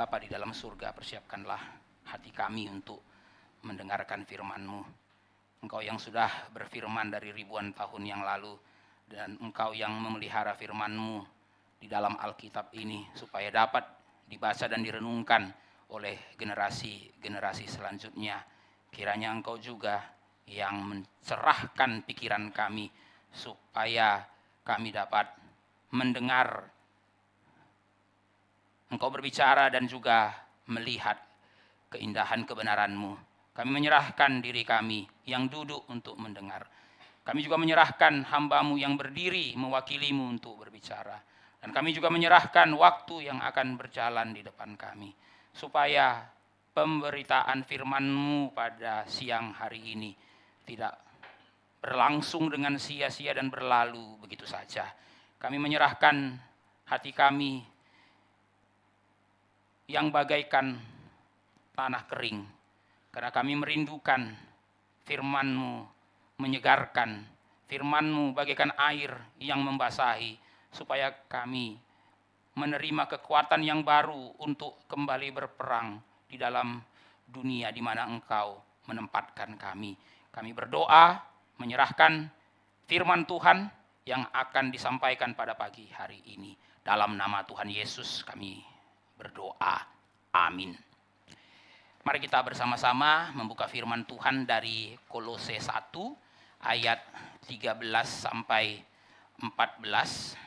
Bapa di dalam surga, persiapkanlah hati kami untuk mendengarkan firman-Mu. Engkau yang sudah berfirman dari ribuan tahun yang lalu, dan Engkau yang memelihara firman-Mu di dalam Alkitab ini supaya dapat dibaca dan direnungkan oleh generasi-generasi selanjutnya. Kiranya Engkau juga yang mencerahkan pikiran kami supaya kami dapat mendengar Engkau berbicara dan juga melihat keindahan kebenaran-Mu. Kami menyerahkan diri kami yang duduk untuk mendengar. Kami juga menyerahkan hamba-Mu yang berdiri mewakili-Mu untuk berbicara. Dan kami juga menyerahkan waktu yang akan berjalan di depan kami. Supaya pemberitaan firman-Mu pada siang hari ini tidak berlangsung dengan sia-sia dan berlalu begitu saja. Kami menyerahkan hati kami yang bagaikan tanah kering, karena kami merindukan firman-Mu menyegarkan, firman-Mu bagaikan air yang membasahi, supaya kami menerima kekuatan yang baru untuk kembali berperang di dalam dunia di mana Engkau menempatkan kami. Kami berdoa menyerahkan firman Tuhan yang akan disampaikan pada pagi hari ini. Dalam nama Tuhan Yesus kami berdoa. Amin. Mari kita bersama-sama membuka firman Tuhan dari Kolose 1 ayat 13 sampai 14.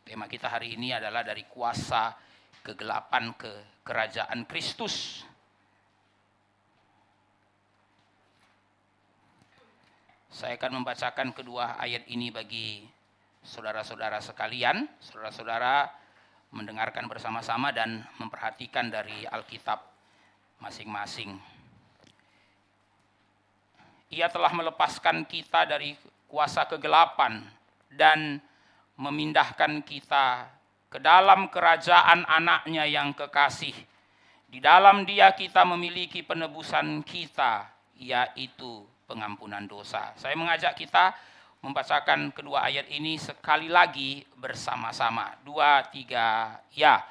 Tema kita hari ini adalah dari kuasa kegelapan ke kerajaan Kristus. Saya akan membacakan kedua ayat ini bagi saudara-saudara sekalian. Saudara-saudara mendengarkan bersama-sama dan memperhatikan dari Alkitab masing-masing. Ia telah melepaskan kita dari kuasa kegelapan dan memindahkan kita ke dalam kerajaan anaknya yang kekasih. Di dalam Dia kita memiliki penebusan kita, yaitu pengampunan dosa. Saya mengajak kita membacakan kedua ayat ini sekali lagi bersama-sama. 2, 3, ya.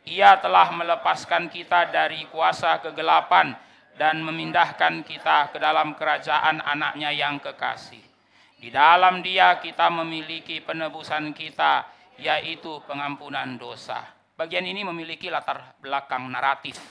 Ia telah melepaskan kita dari kuasa kegelapan dan memindahkan kita ke dalam kerajaan anaknya yang kekasih. Di dalam Dia kita memiliki penebusan kita, yaitu pengampunan dosa. Bagian ini memiliki latar belakang naratif.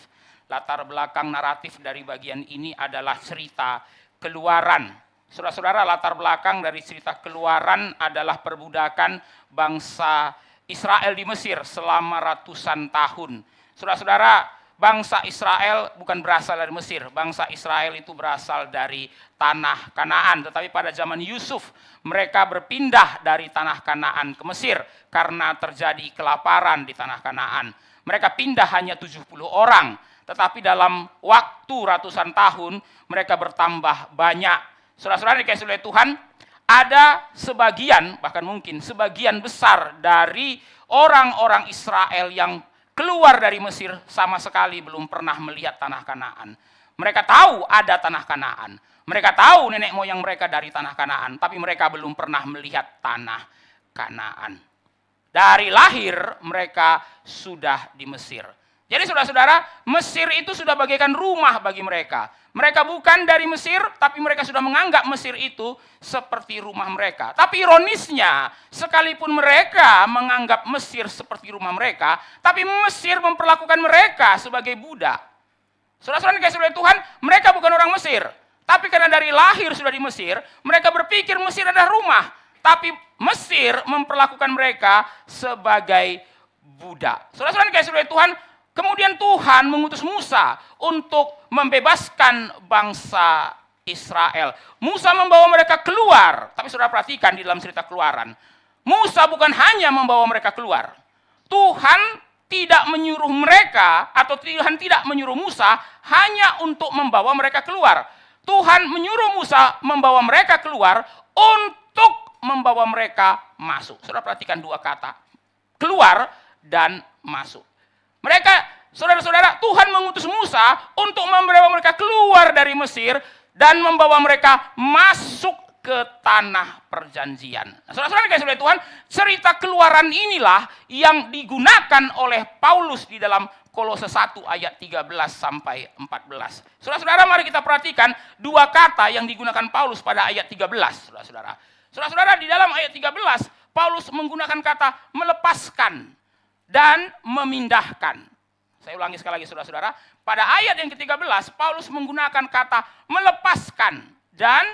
Latar belakang naratif dari bagian ini adalah cerita Keluaran. Saudara-saudara, latar belakang dari cerita Keluaran adalah perbudakan bangsa Israel di Mesir selama ratusan tahun. Saudara-saudara, bangsa Israel bukan berasal dari Mesir. Bangsa Israel itu berasal dari tanah Kanaan. Tetapi pada zaman Yusuf, mereka berpindah dari tanah Kanaan ke Mesir karena terjadi kelaparan di tanah Kanaan. Mereka pindah hanya 70 orang. Tetapi dalam waktu ratusan tahun, mereka bertambah banyak. Saudara-saudara dikasihi oleh Tuhan, ada sebagian, bahkan mungkin sebagian besar dari orang-orang Israel yang keluar dari Mesir sama sekali belum pernah melihat tanah Kanaan. Mereka tahu ada tanah Kanaan. Mereka tahu nenek moyang mereka dari tanah Kanaan, tapi mereka belum pernah melihat tanah Kanaan. Dari lahir mereka sudah di Mesir. Jadi saudara-saudara, Mesir itu sudah bagaikan rumah bagi mereka. Mereka bukan dari Mesir, tapi mereka sudah menganggap Mesir itu seperti rumah mereka. Tapi ironisnya, sekalipun mereka menganggap Mesir seperti rumah mereka, tapi Mesir memperlakukan mereka sebagai budak. Saudara-saudara dikasihi oleh Tuhan, mereka bukan orang Mesir. Tapi karena dari lahir sudah di Mesir, mereka berpikir Mesir adalah rumah. Tapi Mesir memperlakukan mereka sebagai budak. Saudara-saudara dikasihi oleh Tuhan, kemudian Tuhan mengutus Musa untuk membebaskan bangsa Israel. Musa membawa mereka keluar. Tapi saudara perhatikan di dalam cerita Keluaran, Musa bukan hanya membawa mereka keluar. Tuhan tidak menyuruh mereka, atau Tuhan tidak menyuruh Musa hanya untuk membawa mereka keluar. Tuhan menyuruh Musa membawa mereka keluar untuk membawa mereka masuk. Saudara perhatikan dua kata, keluar dan masuk. Mereka Saudara-saudara, Tuhan mengutus Musa untuk membawa mereka keluar dari Mesir dan membawa mereka masuk ke tanah perjanjian. Nah, saudara-saudara dikasihi oleh Tuhan, cerita keluaran inilah yang digunakan oleh Paulus di dalam Kolose 1 ayat 13 sampai 14. Saudara-saudara, mari kita perhatikan dua kata yang digunakan Paulus pada ayat 13, saudara-saudara. Saudara-saudara, di dalam ayat 13, Paulus menggunakan kata melepaskan dan memindahkan. Saya ulangi sekali lagi, saudara-saudara. Pada ayat yang ke-13, Paulus menggunakan kata melepaskan dan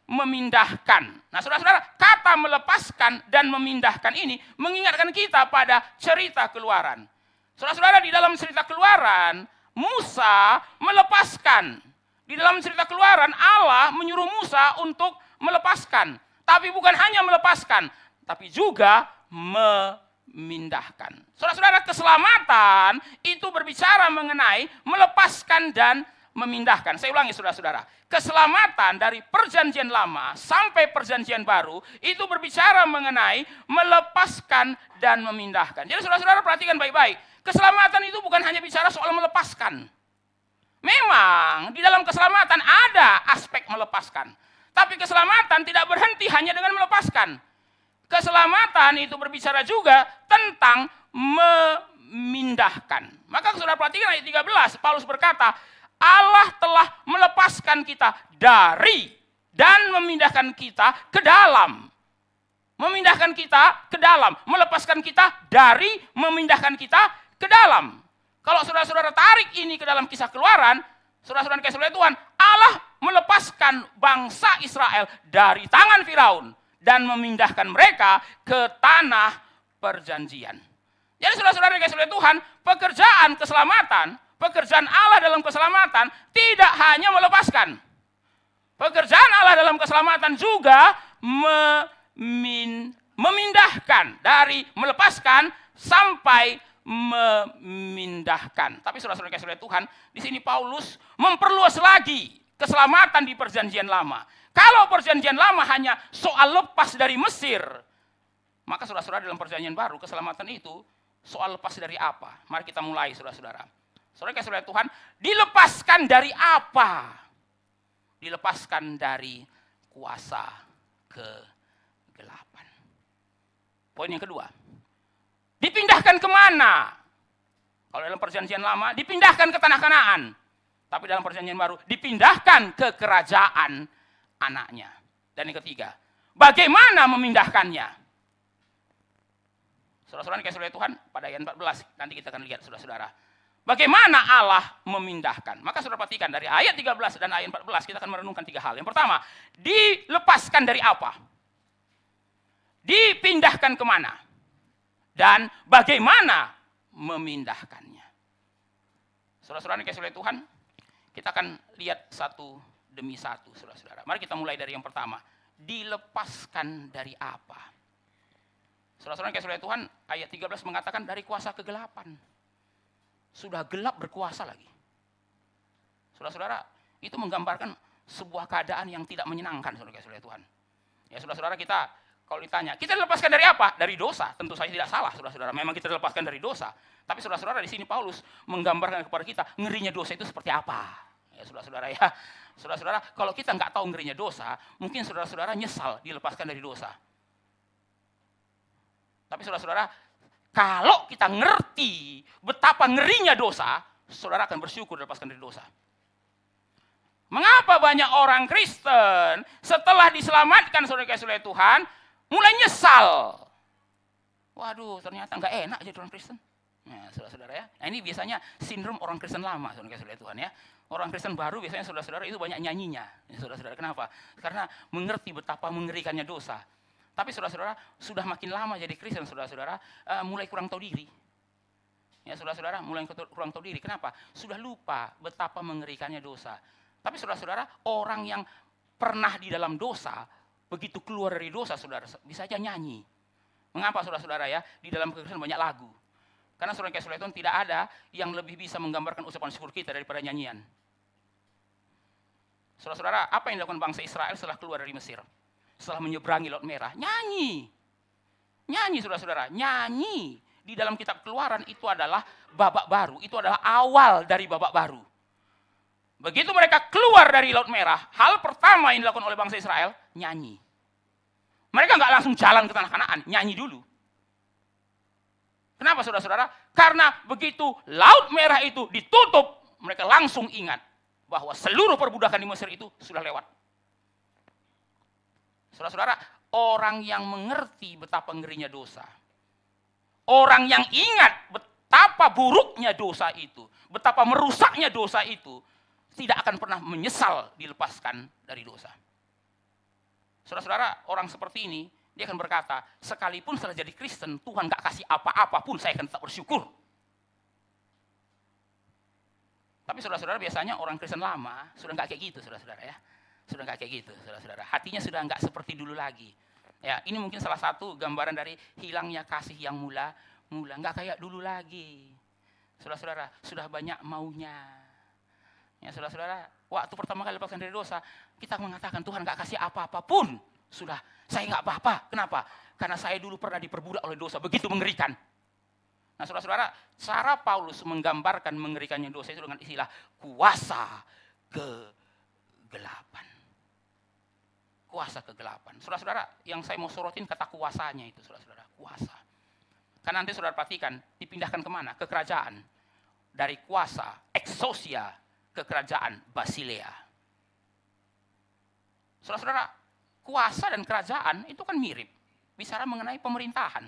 memindahkan. Nah, saudara-saudara, kata melepaskan dan memindahkan ini mengingatkan kita pada cerita Keluaran. Saudara-saudara, di dalam cerita Keluaran, Musa melepaskan. Di dalam cerita Keluaran, Allah menyuruh Musa untuk melepaskan. Tapi bukan hanya melepaskan, tapi juga memindahkan. Saudara-saudara, keselamatan itu berbicara mengenai melepaskan dan memindahkan. Saya ulangi, saudara-saudara. Keselamatan dari perjanjian lama sampai perjanjian baru itu berbicara mengenai melepaskan dan memindahkan. Jadi saudara-saudara perhatikan baik-baik. Keselamatan itu bukan hanya bicara soal melepaskan. Memang di dalam keselamatan ada aspek melepaskan. Tapi keselamatan tidak berhenti hanya dengan melepaskan. Keselamatan itu berbicara juga tentang memindahkan. Maka saudara perhatikan ayat 13, Paulus berkata, Allah telah melepaskan kita dari dan memindahkan kita ke dalam. Memindahkan kita ke dalam, melepaskan kita dari, memindahkan kita ke dalam. Kalau saudara-saudara tarik ini ke dalam kisah Keluaran, saudara-saudara dikasihi oleh Tuhan, Allah melepaskan bangsa Israel dari tangan Firaun dan memindahkan mereka ke tanah perjanjian. Jadi saudara-saudara dikasihi oleh Tuhan, pekerjaan keselamatan, pekerjaan Allah dalam keselamatan tidak hanya melepaskan. Pekerjaan Allah dalam keselamatan juga memindahkan, dari melepaskan sampai memindahkan. Tapi saudara-saudara dikasihi oleh Tuhan, di sini Paulus memperluas lagi keselamatan di perjanjian lama. Kalau perjanjian lama hanya soal lepas dari Mesir, maka saudara-saudara dalam perjanjian baru keselamatan itu soal lepas dari apa? Mari kita mulai, saudara-saudara. Saudara dikasihi oleh Tuhan, dilepaskan dari apa? Dilepaskan dari kuasa kegelapan. Poin yang kedua, dipindahkan kemana? Kalau dalam perjanjian lama, dipindahkan ke tanah Kanaan. Tapi dalam perjanjian baru, dipindahkan ke kerajaan anaknya. Dan yang ketiga, bagaimana memindahkannya? Saudara-saudara dikasihi oleh Tuhan, pada ayat 14, nanti kita akan lihat, saudara-saudara. Bagaimana Allah memindahkan? Maka saudara perhatikan, dari ayat 13 dan ayat 14, kita akan merenungkan tiga hal. Yang pertama, dilepaskan dari apa? Dipindahkan kemana? Dan bagaimana memindahkannya? Saudara-saudara dikasihi oleh Tuhan, kita akan lihat satu demi satu, saudara-saudara. Mari kita mulai dari yang pertama. Dilepaskan dari apa? Saudara-saudara dikasihi oleh Tuhan, ayat 13 mengatakan dari kuasa kegelapan. Sudah gelap berkuasa lagi. Saudara-saudara, itu menggambarkan sebuah keadaan yang tidak menyenangkan, saudara dikasihi oleh Tuhan. Ya, saudara-saudara, kita kalau ditanya, kita dilepaskan dari apa? Dari dosa. Tentu saja tidak salah, saudara-saudara. Memang kita dilepaskan dari dosa. Tapi saudara-saudara, di sini Paulus menggambarkan kepada kita ngerinya dosa itu seperti apa. Ya, saudara-saudara, ya. Saudara-saudara, kalau kita nggak tahu ngerinya dosa, mungkin saudara-saudara nyesal dilepaskan dari dosa. Tapi saudara-saudara, kalau kita ngerti betapa ngerinya dosa, saudara akan bersyukur dilepaskan dari dosa. Mengapa banyak orang Kristen setelah diselamatkan, saudara dikasihi oleh Tuhan, mulai nyesal? Waduh, ternyata nggak enak jadi orang Kristen. Nah, saudara-saudara, ya. Nah, ini biasanya sindrom orang Kristen lama, saudara dikasihi oleh Tuhan, ya. Orang Kristen baru biasanya saudara-saudara itu banyak nyanyinya. Ya, saudara-saudara, kenapa? Karena mengerti betapa mengerikannya dosa. Tapi saudara-saudara, sudah makin lama jadi Kristen, saudara-saudara, mulai kurang tahu diri. Ya, saudara-saudara, mulai kurang tahu diri. Kenapa? Sudah lupa betapa mengerikannya dosa. Tapi saudara-saudara, orang yang pernah di dalam dosa, begitu keluar dari dosa, saudara, bisa aja nyanyi. Mengapa, saudara-saudara, ya? Di dalam kekristenan banyak lagu. Karena saudara dikasihi oleh Tuhan, tidak ada yang lebih bisa menggambarkan ucapan syukur kita daripada nyanyian. Saudara-saudara, apa yang dilakukan bangsa Israel setelah keluar dari Mesir? Setelah menyeberangi Laut Merah, nyanyi. Nyanyi, saudara-saudara, nyanyi. di dalam kitab Keluaran itu adalah babak baru, itu adalah awal dari babak baru. Begitu mereka keluar dari Laut Merah, hal pertama yang dilakukan oleh bangsa Israel, nyanyi. Mereka nggak langsung jalan ke tanah Kanaan, nyanyi dulu. Kenapa saudara-saudara? Karena begitu Laut Merah itu ditutup, mereka langsung ingat bahwa seluruh perbudakan di Mesir itu sudah lewat. Saudara-saudara, orang yang mengerti betapa ngerinya dosa, orang yang ingat betapa buruknya dosa itu, betapa merusaknya dosa itu, tidak akan pernah menyesal dilepaskan dari dosa. Saudara-saudara, orang seperti ini, dia akan berkata, sekalipun setelah jadi Kristen, Tuhan gak kasih apa-apa pun, saya akan tetap bersyukur. Tapi saudara-saudara, biasanya orang Kristen lama, sudah gak kayak gitu, saudara-saudara ya. Sudah gak kayak gitu, saudara-saudara. Hatinya sudah gak seperti dulu lagi. Ya, ini mungkin salah satu gambaran dari hilangnya kasih yang mula, gak kayak dulu lagi. Saudara-saudara, sudah banyak maunya. Ya saudara-saudara, waktu pertama kali lepaskan dari dosa, kita mengatakan Tuhan gak kasih apa-apa pun. Sudah, saya gak apa-apa. Kenapa? Karena saya dulu pernah diperbudak oleh dosa, begitu mengerikan. Nah saudara-saudara, cara Paulus menggambarkan mengerikannya dosa itu dengan istilah kuasa kegelapan. Kuasa kegelapan. Saudara-saudara, yang saya mau sorotin kata kuasanya itu, saudara-saudara, kuasa. Karena nanti saudara perhatikan, dipindahkan kemana? Ke kerajaan. Dari kuasa, exousia, ke kerajaan Basilea. Saudara-saudara, kuasa dan kerajaan itu kan mirip. Bicara mengenai pemerintahan.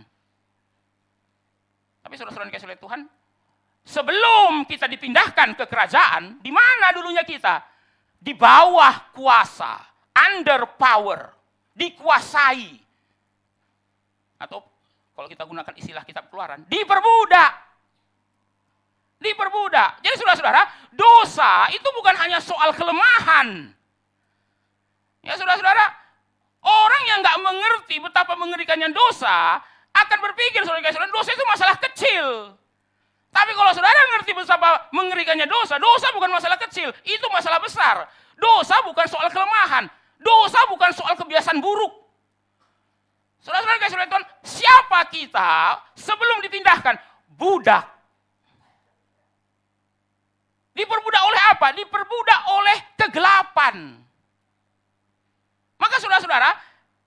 Tapi saudara-saudara yang dikasihi oleh Tuhan, sebelum kita dipindahkan ke kerajaan, di mana dulunya kita? Di bawah kuasa, under power, dikuasai. Atau kalau kita gunakan istilah kitab Keluaran, diperbudak. Diperbudak. Jadi saudara-saudara, dosa itu bukan hanya soal kelemahan. Ya saudara-saudara, orang yang nggak mengerti betapa mengerikannya dosa, akan berpikir saudara-saudara, dosa itu masalah kecil. Tapi kalau saudara mengerti betapa mengerikannya dosa, dosa bukan masalah kecil, itu masalah besar. Dosa bukan soal kelemahan, dosa bukan soal kebiasaan buruk. Saudara-saudara kasih oleh Tuhan, siapa kita sebelum dipindahkan? Budak. Diperbudak oleh apa? Diperbudak oleh kegelapan. Maka saudara-saudara,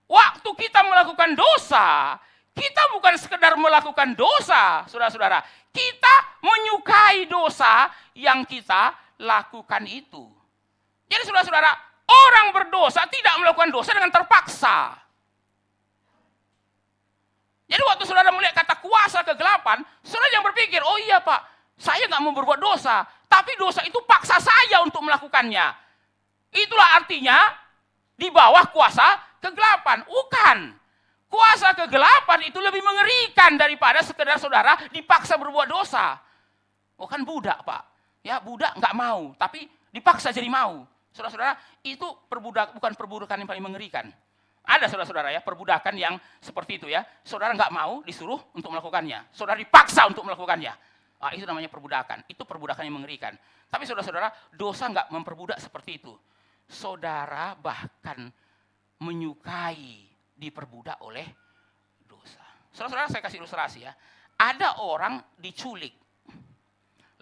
waktu kita melakukan dosa, kita bukan sekedar melakukan dosa, saudara-saudara. Kita menyukai dosa yang kita lakukan itu. Jadi saudara-saudara, orang berdosa tidak melakukan dosa dengan terpaksa. Jadi waktu saudara melihat kata kuasa kegelapan, saudara yang berpikir, oh iya Pak, saya nggak mau berbuat dosa, tapi dosa itu paksa saya untuk melakukannya. Itulah artinya di bawah kuasa kegelapan. Bukan. Kuasa kegelapan itu lebih mengerikan daripada sekedar saudara dipaksa berbuat dosa. Bukan budak Pak. Ya budak nggak mau, tapi dipaksa jadi mau. Saudara-saudara, itu bukan perbudakan yang paling mengerikan. Ada saudara-saudara ya, perbudakan yang seperti itu ya. Saudara nggak mau disuruh untuk melakukannya. Saudara dipaksa untuk melakukannya. Nah, itu namanya perbudakan. Itu perbudakan yang mengerikan. Tapi saudara-saudara, dosa nggak memperbudak seperti itu. Saudara bahkan menyukai diperbudak oleh dosa. Saudara-saudara, saya kasih ilustrasi ya. Ada orang diculik,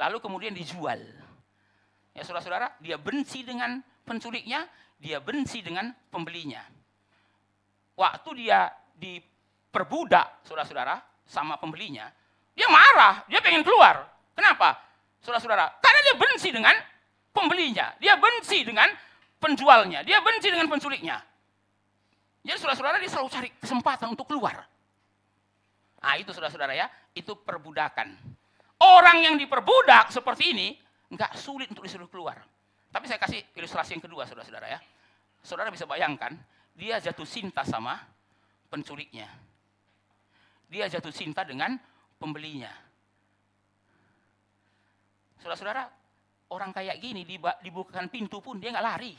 lalu kemudian dijual. Ya saudara-saudara, dia benci dengan penculiknya, dia benci dengan pembelinya. Waktu dia diperbudak, saudara-saudara, sama pembelinya, dia marah, dia pengen keluar. Kenapa? Saudara-saudara, karena dia benci dengan pembelinya, dia benci dengan penjualnya, dia benci dengan penculiknya. Jadi saudara-saudara, dia selalu cari kesempatan untuk keluar. Nah itu saudara-saudara ya, itu perbudakan. Orang yang diperbudak seperti ini, nggak sulit untuk disuruh keluar. Tapi saya kasih ilustrasi yang kedua saudara-saudara ya. Saudara bisa bayangkan, dia jatuh cinta sama penculiknya. Dia jatuh cinta dengan pembelinya. Saudara-saudara, orang kayak gini dibukakan pintu pun dia nggak lari.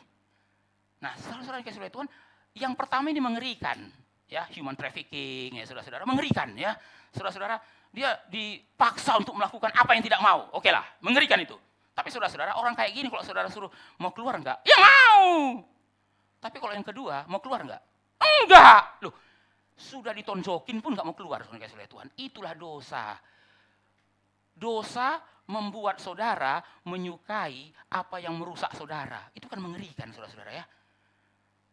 Nah, saudara-saudara yang kasih oleh Tuhan, yang pertama ini mengerikan, ya human trafficking, ya saudara-saudara, mengerikan, ya saudara-saudara, dia dipaksa untuk melakukan apa yang tidak mau. Oke lah, mengerikan itu. Tapi saudara-saudara, orang kayak gini kalau saudara suruh mau keluar enggak? Ya mau. Tapi kalau yang kedua, mau keluar enggak? Enggak. Loh, Sudah ditonjokin pun nggak mau keluar, saudara kasih oleh Tuhan. Itulah dosa. Dosa membuat saudara menyukai apa yang merusak saudara. Itu kan mengerikan, saudara-saudara ya.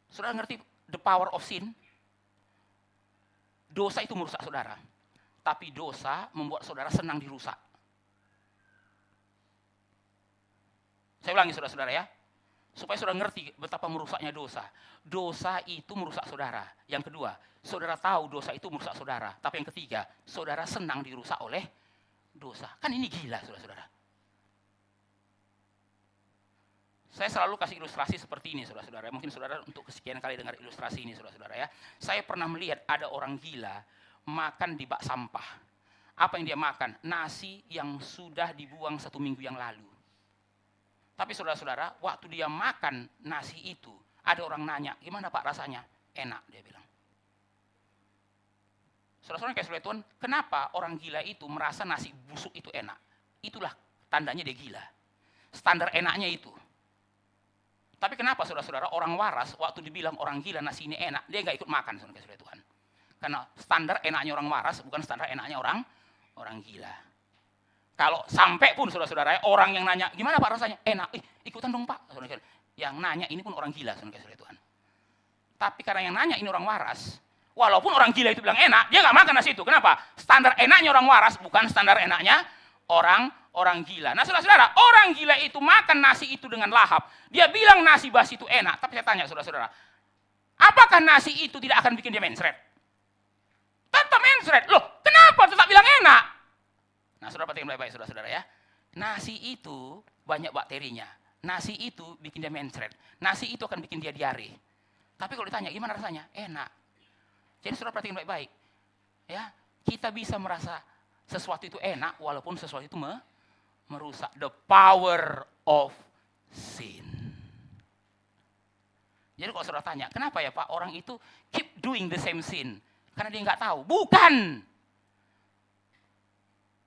Saudara ngerti the power of sin? Dosa itu merusak saudara. Tapi dosa membuat saudara senang dirusak. Saya ulangi saudara-saudara ya. Supaya saudara ngerti betapa merusaknya dosa. Dosa itu merusak saudara. Yang kedua, saudara tahu dosa itu merusak saudara. Tapi yang ketiga, saudara senang dirusak oleh dosa. Kan ini gila, saudara-saudara. Saya selalu kasih ilustrasi seperti ini, saudara-saudara. Mungkin saudara untuk kesekian kali dengar ilustrasi ini, saudara-saudara ya. Saya pernah melihat ada orang gila makan di bak sampah. Apa yang dia makan? Nasi yang sudah dibuang 1 minggu yang lalu. Tapi saudara-saudara, waktu dia makan nasi itu, ada orang nanya, gimana Pak rasanya? Enak, dia bilang. Saudara-saudara kayak Tuhan, kenapa orang gila itu merasa nasi busuk itu enak? Itulah tandanya dia gila. Standar enaknya itu. Tapi kenapa saudara-saudara orang waras waktu dibilang orang gila nasi ini enak, dia nggak ikut makan, saudara Tuhan. Karena standar enaknya orang waras bukan standar enaknya orang gila. Kalau sampai pun saudara-saudara orang yang nanya, gimana Pak rasanya? Enak, ikutan dong Pak. Saudara-saudara. Yang nanya ini pun orang gila, saudara Tuhan. Tapi karena yang nanya ini orang waras, walaupun orang gila itu bilang enak, dia nggak makan nasi itu. Kenapa? Standar enaknya orang waras bukan standar enaknya orang gila. Nah saudara-saudara, orang gila itu makan nasi itu dengan lahap. Dia bilang nasi basi itu enak. Tapi saya tanya saudara-saudara, apakah nasi itu tidak akan bikin dia mencret? Tetap mencret. Loh, kenapa tetap bilang enak? Nah saudara perhatikan baik-baik saudara-saudara ya. Nasi itu banyak bakterinya. Nasi itu bikin dia mencret. Nasi itu akan bikin dia diare. Tapi kalau ditanya gimana rasanya? Enak. Jadi saudara perhatikan baik-baik. Ya, kita bisa merasa sesuatu itu enak walaupun sesuatu itu merusak. The power of sin. Jadi kalau saudara tanya, kenapa ya Pak orang itu keep doing the same sin? Karena dia nggak tahu. Bukan.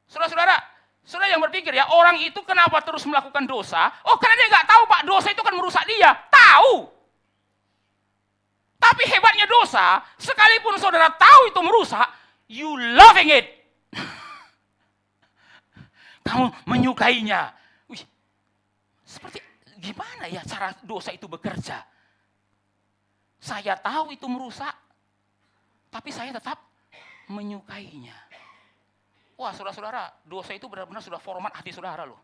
Saudara-saudara, saudara yang berpikir ya orang itu kenapa terus melakukan dosa? Oh karena dia nggak tahu Pak dosa itu akan merusak dia. Tahu. Tapi hebatnya dosa, sekalipun saudara tahu itu merusak, you loving it. Kamu menyukainya. Wih, seperti gimana ya cara dosa itu bekerja? Saya tahu itu merusak, tapi saya tetap menyukainya. Wah saudara-saudara, dosa itu benar-benar sudah format hati saudara loh.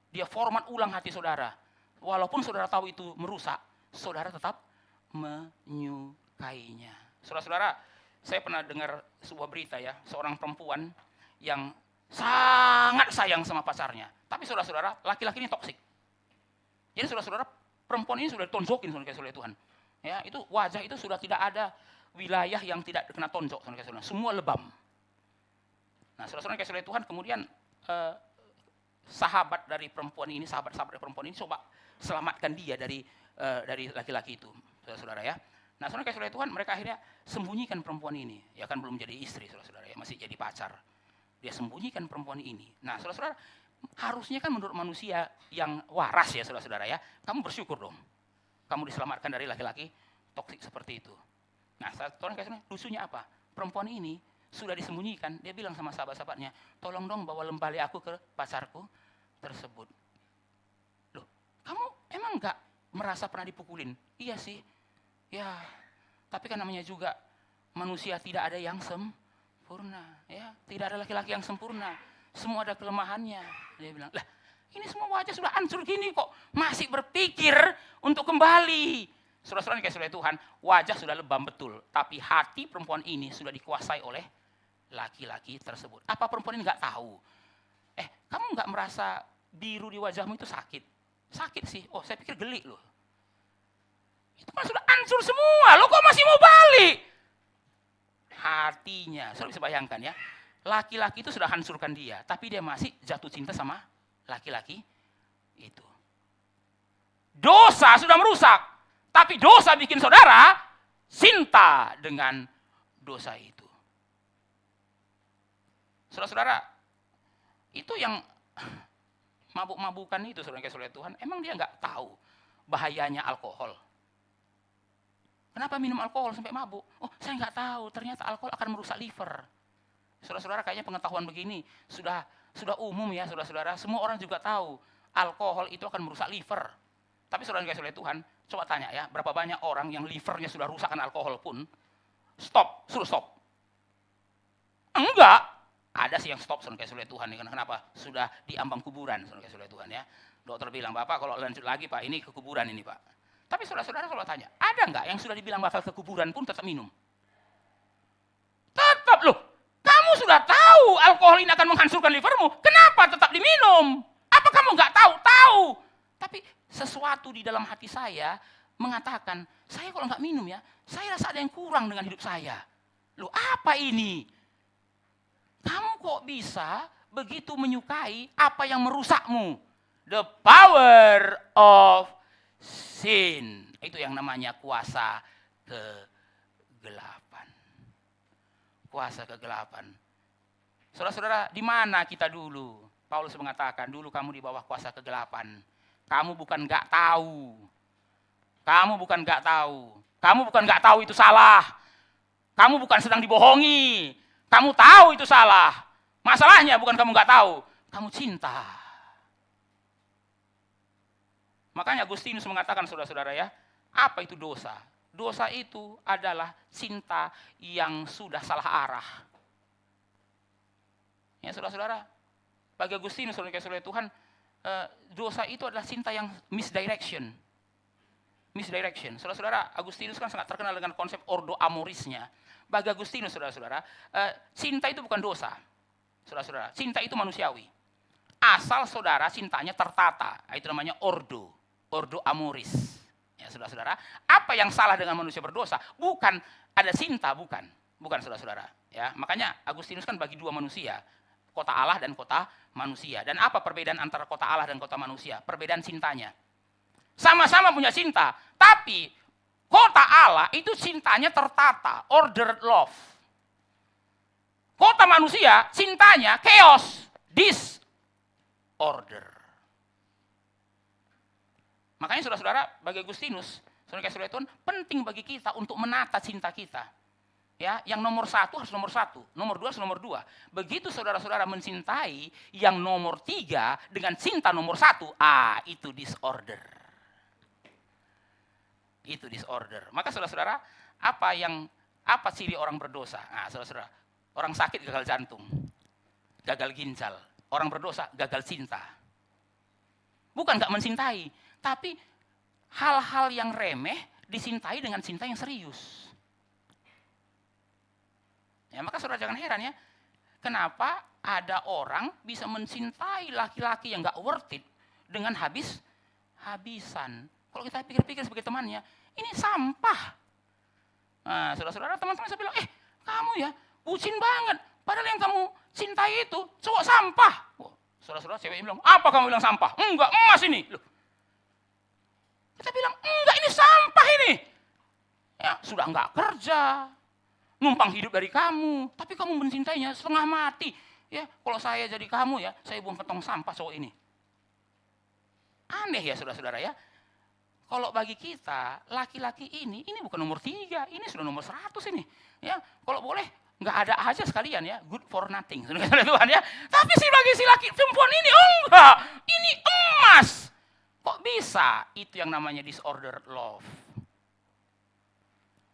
Dia format ulang hati saudara. Walaupun saudara tahu itu merusak, saudara tetap menyukainya. Saudara-saudara, saya pernah dengar sebuah berita ya, seorang perempuan yang sangat sayang sama pacarnya. Tapi saudara-saudara, laki-laki ini toksik. Jadi saudara-saudara, perempuan ini sudah ditonjokin oleh Tuhan. Ya, itu wajah itu sudah tidak ada wilayah yang tidak kena tonjok, saudara-saudara. Semua lebam. Nah, saudara-saudara kasih oleh Tuhan, kemudian sahabat dari perempuan ini, sahabat-sahabat dari perempuan ini coba selamatkan dia dari laki-laki itu, saudara-saudara ya. Nah, saudara kasih oleh Tuhan, mereka akhirnya sembunyikan perempuan ini. Ya kan belum jadi istri, saudara-saudara ya, masih jadi pacar. Dia sembunyikan perempuan ini. Nah, saudara-saudara, harusnya kan menurut manusia yang waras ya, saudara-saudara ya, kamu bersyukur dong. Kamu diselamatkan dari laki-laki toksik seperti itu. Nah, saudara kasih oleh lucunya apa? Perempuan ini sudah disembunyikan, dia bilang sama sahabat-sahabatnya, tolong dong bawa lembali aku ke pacarku tersebut. Loh, kamu emang enggak merasa pernah dipukulin? Iya sih. Ya, tapi kan namanya juga manusia tidak ada yang sempurna. Ya, tidak ada laki-laki yang sempurna. Semua ada kelemahannya. Dia bilang, lah ini semua wajah sudah hancur gini kok masih berpikir untuk kembali. Saudara-saudara yang kasih oleh Tuhan, wajah sudah lebam betul. Tapi hati perempuan ini sudah dikuasai oleh laki-laki tersebut. Apa perempuan ini nggak tahu? Kamu nggak merasa biru di wajahmu itu sakit? Sakit sih. Oh, saya pikir geli loh. Itu kan sudah hancur semua. Lo kok masih mau balik? Hatinya, saudara bisa bayangkan ya. Laki-laki itu sudah hancurkan dia, tapi dia masih jatuh cinta sama laki-laki itu. Dosa sudah merusak, tapi dosa bikin saudara cinta dengan dosa itu. Saudara-saudara, itu yang mabuk-mabukan itu, saudara kasih oleh Tuhan, emang dia nggak tahu bahayanya alkohol. Kenapa minum alkohol sampai mabuk? Oh, saya nggak tahu. Ternyata alkohol akan merusak liver. Saudara-saudara, kayaknya pengetahuan begini sudah umum ya, saudara-saudara. Semua orang juga tahu alkohol itu akan merusak liver. Tapi saudara yang dikasihi oleh Tuhan, coba tanya ya, berapa banyak orang yang livernya sudah rusak karena alkohol pun suruh stop. Enggak. Ada sih yang stop, saudara dikasihi oleh Tuhan. Kenapa? Sudah di ambang kuburan, saudara dikasihi oleh Tuhan ya. Dokter bilang, Bapak kalau lanjut lagi Pak, ini ke kuburan ini Pak. Tapi saudara-saudara kalau tanya, ada enggak yang sudah dibilang bakal ke kuburan pun tetap minum? Tetap loh. Kamu sudah tahu alkohol ini akan menghancurkan livermu. Kenapa tetap diminum? Apa kamu enggak tahu? Tahu. Tapi sesuatu di dalam hati saya mengatakan, saya kalau enggak minum ya, saya rasa ada yang kurang dengan hidup saya. Loh, apa ini? Kamu kok bisa begitu menyukai apa yang merusakmu? The power of sin. Itu yang namanya kuasa kegelapan. Kuasa kegelapan. Saudara-saudara, di mana kita dulu? Paulus mengatakan, dulu kamu di bawah kuasa kegelapan. Kamu bukan enggak tahu. Kamu bukan enggak tahu. Kamu bukan enggak tahu itu salah. Kamu bukan sedang dibohongi. Kamu tahu itu salah. Masalahnya bukan kamu enggak tahu, kamu cinta. Makanya Agustinus mengatakan, saudara-saudara ya, apa itu dosa? Dosa itu adalah cinta yang sudah salah arah. Ya saudara-saudara, bagi Agustinus, saudara-saudara Tuhan, dosa itu adalah cinta yang misdirection. Misdirection. Saudara-saudara, Agustinus kan sangat terkenal dengan konsep ordo amorisnya. Bagi Agustinus, saudara-saudara, cinta itu bukan dosa. Saudara-saudara, cinta itu manusiawi. Asal saudara cintanya tertata, itu namanya ordo amoris. Ya, saudara-saudara, apa yang salah dengan manusia berdosa? Bukan ada cinta, bukan saudara-saudara. Ya, makanya Agustinus kan bagi dua manusia, kota Allah dan kota manusia. Dan apa perbedaan antara kota Allah dan kota manusia? Perbedaan cintanya. Sama-sama punya cinta, tapi kota Allah itu cintanya tertata, ordered love. Kota manusia cintanya chaos, disorder. Makanya saudara-saudara, bagi Agustinus, saudara-saudara Tuhan, penting bagi kita untuk menata cinta kita. Ya, yang nomor satu harus nomor satu, nomor dua harus nomor dua. Begitu saudara-saudara mencintai yang nomor tiga dengan cinta nomor satu, itu disorder. Itu disorder. Maka saudara-saudara, apa ciri orang berdosa? Saudara-saudara, orang sakit gagal jantung, gagal ginjal. Orang berdosa gagal cinta. Bukan gak mencintai, tapi hal-hal yang remeh dicintai dengan cinta yang serius. Ya, maka saudara jangan heran ya, kenapa ada orang bisa mencintai laki-laki yang gak worth it dengan habis-habisan. Kalau kita pikir-pikir sebagai temannya, ini sampah. Nah, saudara-saudara, teman-teman saya bilang, kamu ya bucin banget. Padahal yang kamu cintai itu cowok sampah. Saudara-saudara, cewek bilang, apa kamu bilang sampah? Enggak, emas ini. Loh. Kita bilang, enggak, ini sampah ini. Ya, sudah enggak kerja, numpang hidup dari kamu, tapi kamu mencintainya setengah mati. Ya, kalau saya jadi kamu ya, saya buang ke tong sampah cowok ini. Aneh ya saudara-saudara ya. Kalau bagi kita, laki-laki ini bukan nomor 3, ini sudah nomor 100 ini. Ya, kalau boleh, nggak ada aja sekalian ya, good for nothing. Tuhan ya. Tapi bagi si laki perempuan ini, enggak, ini emas. Kok bisa? Itu yang namanya disorder love.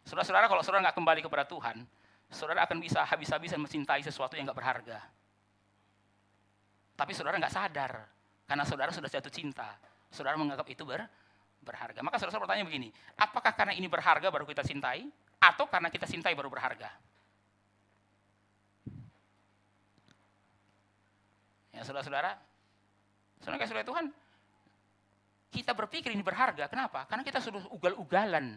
Saudara-saudara, kalau saudara nggak kembali kepada Tuhan, saudara akan bisa habis-habisan mencintai sesuatu yang nggak berharga. Tapi saudara nggak sadar, karena saudara sudah jatuh cinta. Saudara menganggap itu berharga. Maka saudara bertanya begini, apakah karena ini berharga baru kita cintai? Atau karena kita cintai baru berharga? Ya saudara-saudara, saudara Tuhan, kita berpikir ini berharga, kenapa? Karena kita sudah ugal-ugalan.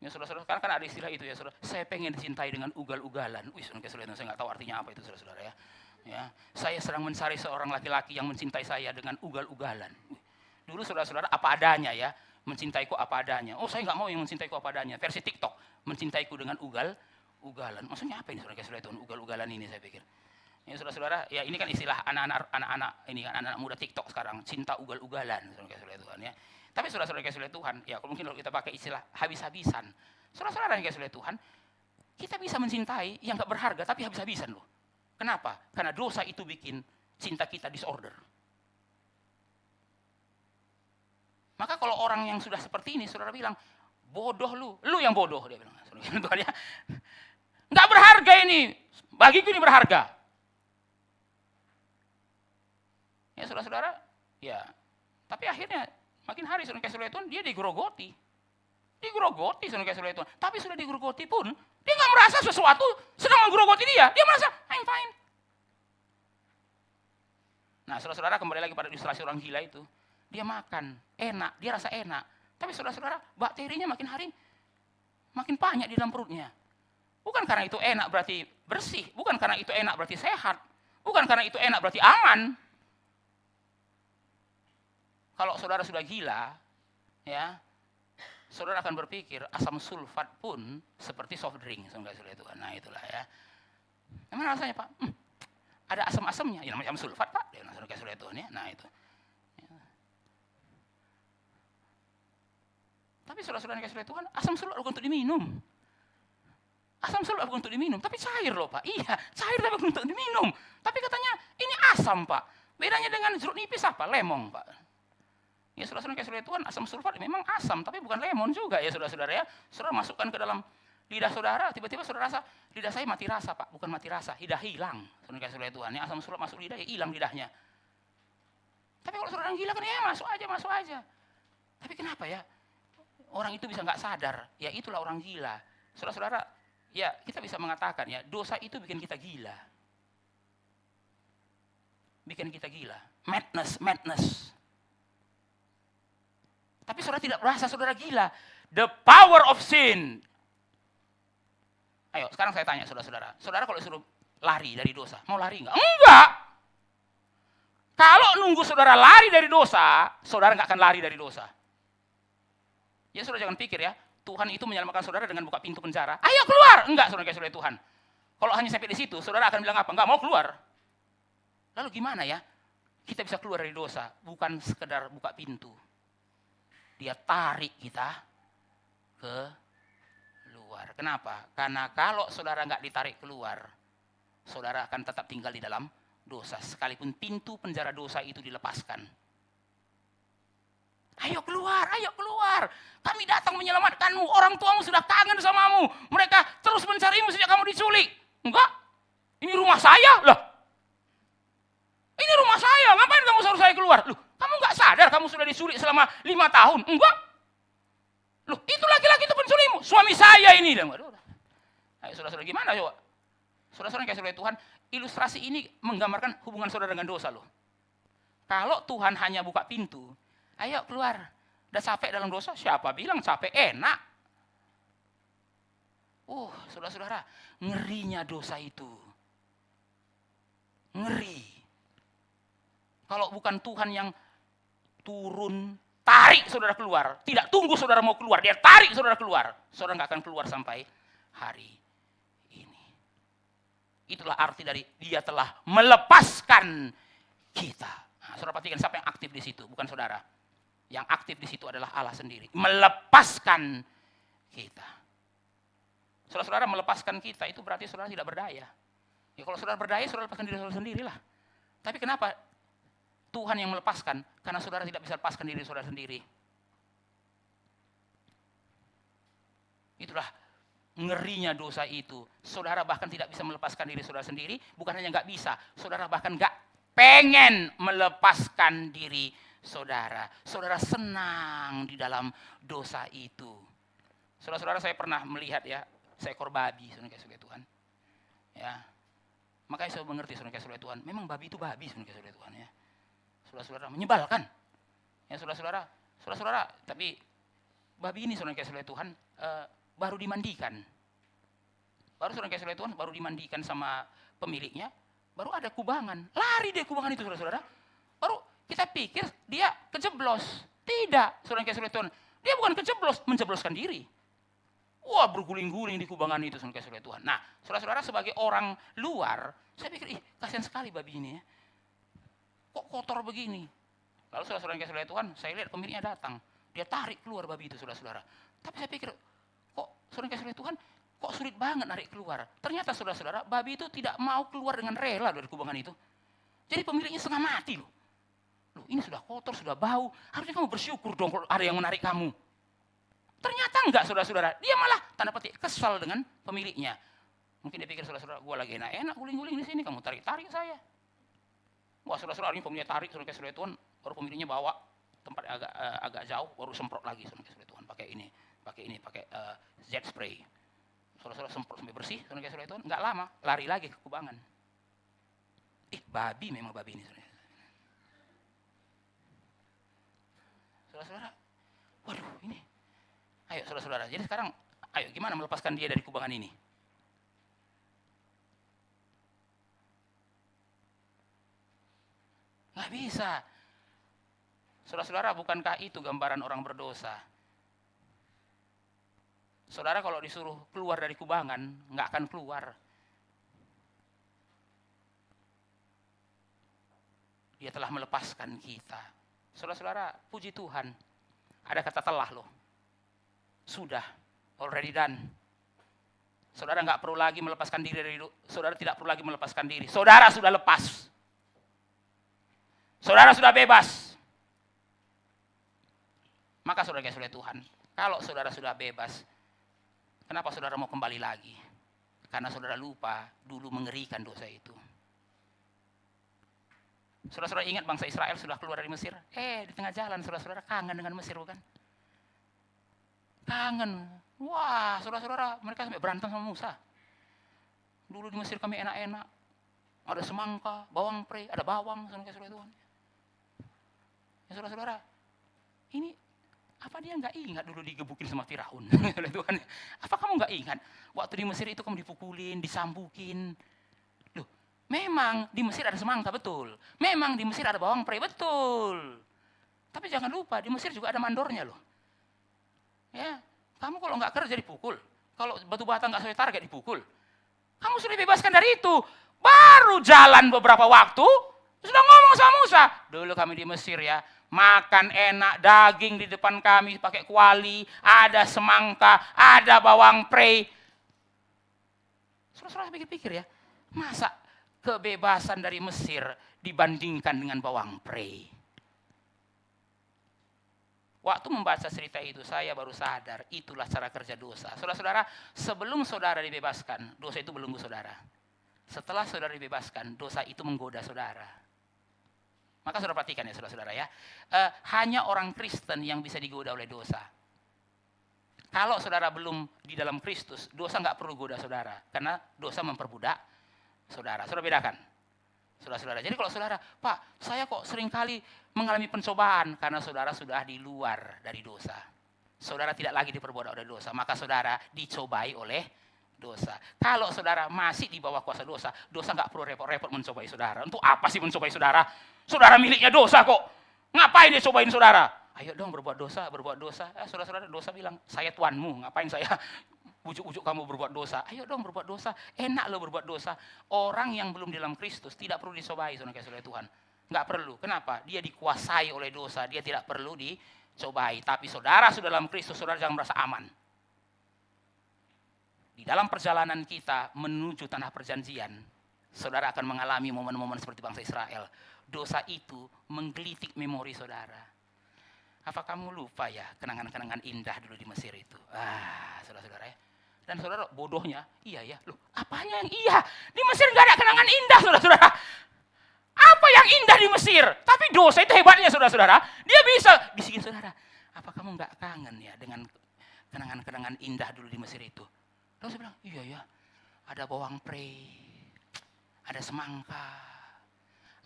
Ya saudara-saudara, karena kan ada istilah itu ya saudara, saya pengen dicintai dengan ugal-ugalan. Wih saudara-saudara, saya nggak tahu artinya apa itu saudara-saudara ya. Ya, saya sedang mencari seorang laki-laki yang mencintai saya dengan ugal-ugalan. Dulu saudara-saudara apa adanya ya, mencintaiku apa adanya. Oh saya nggak mau yang mencintaiku apa adanya. Versi TikTok, mencintaiku dengan ugal-ugalan. Maksudnya apa ini saudara-saudara itu ugal-ugalan ini saya pikir. Ya saudara-saudara, ya ini kan istilah anak-anak ini kan anak-anak muda TikTok sekarang, cinta ugal-ugalan saudara-saudara Tuhan ya. Tapi saudara-saudara yang dikasihi oleh Tuhan, ya mungkin kalau kita pakai istilah habis-habisan. Saudara-saudara yang dikasihi oleh Tuhan, kita bisa mencintai yang gak berharga tapi habis-habisan loh. Kenapa? Karena dosa itu bikin cinta kita disorder. Maka kalau orang yang sudah seperti ini, saudara bilang, bodoh lu yang bodoh, dia bilang. Tuhan ya, nggak berharga ini, bagiku ini berharga. Ya saudara-saudara, ya. Tapi akhirnya makin hari saudara kasih oleh Tuhan, dia digerogoti, saudara kasih oleh Tuhan. Tapi sudah digerogoti pun, dia nggak merasa sesuatu sedang menggerogoti dia merasa I'm fine. Nah saudara-saudara kembali lagi pada ilustrasi orang gila itu. Dia makan, enak, dia rasa enak. Tapi saudara-saudara, bakterinya makin hari makin banyak di dalam perutnya. Bukan karena itu enak berarti bersih, bukan karena itu enak berarti sehat, bukan karena itu enak berarti aman. Kalau saudara sudah gila, ya, saudara akan berpikir asam sulfat pun seperti soft drink, saudara kasih oleh Tuhan. Nah itulah ya. Gimana rasanya Pak? Ada asam-asamnya, ya namanya asam sulfat Pak, dia saudara kasih oleh Tuhan ya. Nah itu. Tapi saudara-saudara yang kasih oleh Tuhan, asam sulfat bukan untuk diminum. Asam sulfat bukan untuk diminum, tapi cair loh Pak. Iya, cair tapi bukan untuk diminum. Tapi katanya ini asam Pak. Bedanya dengan jeruk nipis apa? Lemon Pak. Ya saudara-saudara yang kasih oleh Tuhan, asam sulfat memang asam, tapi bukan lemon juga ya saudara-saudara ya. Saudara masukkan ke dalam lidah saudara, tiba-tiba saudara rasa, lidah saya mati rasa Pak, bukan mati rasa, lidah hilang. Saudara yang kasih oleh Tuhan, ya asam sulfat masuk lidah, ya hilang lidahnya. Tapi kalau saudara yang gila kan ya masuk aja. Tapi kenapa ya? Orang itu bisa nggak sadar, ya itulah orang gila. Saudara-saudara, ya kita bisa mengatakan ya dosa itu bikin kita gila. Bikin kita gila. Madness. Tapi saudara tidak merasa saudara gila. The power of sin. Ayo sekarang saya tanya saudara-saudara. Saudara kalau disuruh lari dari dosa, mau lari nggak? Enggak. Kalau nunggu saudara lari dari dosa, saudara nggak akan lari dari dosa. Ya saudara jangan pikir ya, Tuhan itu menyelamatkan saudara dengan buka pintu penjara. Ayo keluar! Enggak saudara kasih oleh Tuhan. Kalau hanya sampai di situ, saudara akan bilang apa? Enggak mau keluar. Lalu gimana ya? Kita bisa keluar dari dosa, bukan sekedar buka pintu. Dia tarik kita ke luar. Kenapa? Karena kalau saudara enggak ditarik keluar, saudara akan tetap tinggal di dalam dosa. Sekalipun pintu penjara dosa itu dilepaskan. Ayo keluar. Kami datang menyelamatkanmu. Orang tuamu sudah kangen samamu. Mereka terus mencarimu sejak kamu diculik. Enggak. Ini rumah saya. Loh. Ini rumah saya. Ngapain kamu suruh saya keluar? Loh, kamu enggak sadar kamu sudah diculik selama 5 tahun? Enggak. Loh, itu laki-laki itu penculikmu. Suami saya ini. Ayo saudara-saudara gimana coba? Saudara-saudara yang kasih oleh Tuhan, ilustrasi ini menggambarkan hubungan saudara dengan dosa loh. Kalau Tuhan hanya buka pintu, ayo keluar. Udah capek dalam dosa, siapa bilang capek? Enak. Saudara-saudara, ngerinya dosa itu. Ngeri. Kalau bukan Tuhan yang turun, tarik saudara keluar. Tidak tunggu saudara mau keluar, dia tarik saudara keluar. Saudara nggak akan keluar sampai hari ini. Itulah arti dari dia telah melepaskan kita. Nah, saudara perhatikan siapa yang aktif di situ, bukan saudara. Yang aktif di situ adalah Allah sendiri. Melepaskan kita. Saudara-saudara melepaskan kita itu berarti saudara tidak berdaya. Ya kalau saudara berdaya, saudara lepaskan diri saudara sendirilah. Tapi kenapa Tuhan yang melepaskan? Karena saudara tidak bisa lepaskan diri saudara sendiri. Itulah ngerinya dosa itu. Saudara bahkan tidak bisa melepaskan diri saudara sendiri. Bukan hanya nggak bisa, saudara bahkan nggak pengen melepaskan diri saudara. Saudara senang di dalam dosa itu. Saudara-saudara saya pernah melihat ya, seekor babi, saudara kasih oleh Tuhan. Ya. Makanya saya mengerti saudara kasih oleh Tuhan. Memang babi itu babi saudara kasih oleh Tuhan ya. Saudara-saudara menyebalkan. Ya saudara-saudara, tapi babi ini saudara kasih oleh Tuhan baru dimandikan. Baru saudara kasih oleh Tuhan baru dimandikan sama pemiliknya, baru ada kubangan. Lari deh kubangan itu saudara-saudara. Baru kita pikir dia kejeblos. Tidak, saudara kasih oleh Tuhan. Dia bukan kejeblos, menjebloskan diri. Wah, berguling-guling di kubangan itu saudara kasih oleh Tuhan. Nah, saudara-saudara sebagai orang luar, saya pikir, kasihan sekali babi ini ya. Kok kotor begini? Lalu saudara-saudara kasih oleh Tuhan, saya lihat pemiliknya datang. Dia tarik keluar babi itu, saudara-saudara. Tapi saya pikir, kok saudara kasih Tuhan, kok sulit banget narik keluar. Ternyata saudara-saudara, babi itu tidak mau keluar dengan rela dari kubangan itu. Jadi pemiliknya setengah mati loh. Loh, ini sudah kotor, sudah bau. Harusnya kamu bersyukur dong kalau ada yang menarik kamu. Ternyata enggak, saudara-saudara. Dia malah tanda petik kesal dengan pemiliknya. Mungkin dia pikir, saudara-saudara, gue lagi enak-enak guling-guling di sini, kamu tarik-tarik saya. Wah, saudara-saudara, ini pemiliknya tarik, saudara kasih Tuhan, baru pemiliknya bawa tempat agak jauh, baru semprot lagi, saudara kasih Tuhan, pakai jet spray. Saudara-saudara semprot sampai bersih, saudara kasih Tuhan, enggak lama, lari lagi ke kubangan. Babi memang babi ini, saudara. Saudara-saudara, waduh ini. Ayo saudara-saudara, jadi sekarang, ayo gimana melepaskan dia dari kubangan ini? Nggak bisa. Saudara-saudara, bukankah itu gambaran orang berdosa? Saudara kalau disuruh keluar dari kubangan, nggak akan keluar. Dia telah melepaskan kita. Saudara-saudara, puji Tuhan. Ada kata telah loh. Sudah, already done. Saudara nggak perlu lagi melepaskan diri dari saudara, tidak perlu lagi melepaskan diri. Saudara sudah lepas. Saudara sudah bebas. Maka saudara kasih oleh Tuhan, kalau saudara sudah bebas, kenapa saudara mau kembali lagi? Karena saudara lupa dulu mengerikan dosa itu. Saudara-saudara ingat bangsa Israel sudah keluar dari Mesir? Di tengah jalan saudara-saudara kangen dengan Mesir bukan? Kangen. Wah, saudara-saudara, mereka sampai berantem sama Musa. Dulu di Mesir kami enak-enak. Ada semangka, bawang pre, ada bawang, saudara-saudara Tuhan. Ya saudara-saudara, ini apa dia nggak ingat dulu digebukin sama Firaun? Tuhan, apa kamu nggak ingat waktu di Mesir itu kamu dipukulin, disambukin? Loh, memang di Mesir ada semangka betul, memang di Mesir ada bawang pre betul. Tapi jangan lupa di Mesir juga ada mandornya loh. Ya, kamu kalau nggak kerja dipukul, kalau batu bata nggak sesuai target dipukul. Kamu sudah dibebaskan dari itu. Baru jalan beberapa waktu sudah ngomong sama Musa. Dulu kami di Mesir ya, makan enak daging di depan kami pakai kuali, ada semangka, ada bawang pre. Saudara-saudara pikir-pikir ya, masa kebebasan dari Mesir dibandingkan dengan bawang pre? Waktu membaca cerita itu saya baru sadar itulah cara kerja dosa. Saudara-saudara, sebelum saudara dibebaskan, dosa itu belum saudara. Setelah saudara dibebaskan, dosa itu menggoda saudara. Maka saudara perhatikan ya saudara-saudara ya. Hanya orang Kristen yang bisa digoda oleh dosa. Kalau saudara belum di dalam Kristus, dosa nggak perlu goda saudara. Karena dosa memperbudak saudara. Saudara bedakan. Saudara-saudara. Jadi kalau saudara, Pak, saya kok seringkali mengalami pencobaan. Karena saudara sudah di luar dari dosa. Saudara tidak lagi diperbudak oleh dosa. Maka saudara dicobai oleh dosa. Kalau saudara masih di bawah kuasa dosa, dosa nggak perlu repot-repot mencobai saudara. Untuk apa sih mencobai saudara? Saudara miliknya dosa kok. Ngapain dia cobain saudara? Ayo dong berbuat dosa, berbuat dosa. Saudara-saudara dosa bilang, saya tuanmu, ngapain saya ujuk-ujuk kamu berbuat dosa? Ayo dong berbuat dosa. Enak loh berbuat dosa. Orang yang belum di dalam Kristus tidak perlu dicobai saudara Tuhan. Nggak perlu. Kenapa? Dia dikuasai oleh dosa. Dia tidak perlu dicobai. Tapi saudara sudah dalam Kristus, saudara jangan merasa aman. Di dalam perjalanan kita menuju tanah perjanjian, saudara akan mengalami momen-momen seperti bangsa Israel. Dosa itu menggelitik memori saudara. Apa kamu lupa ya kenangan-kenangan indah dulu di Mesir itu? Saudara-saudara ya. Dan saudara bodohnya, iya ya. Loh, apanya yang iya? Di Mesir nggak ada kenangan indah, saudara-saudara. Apa yang indah di Mesir? Tapi dosa itu hebatnya, saudara-saudara. Dia bisa bisikin saudara. Apa kamu nggak kangen ya dengan kenangan-kenangan indah dulu di Mesir itu? Lalu saya bilang, iya ya, ada bawang pre, ada semangka,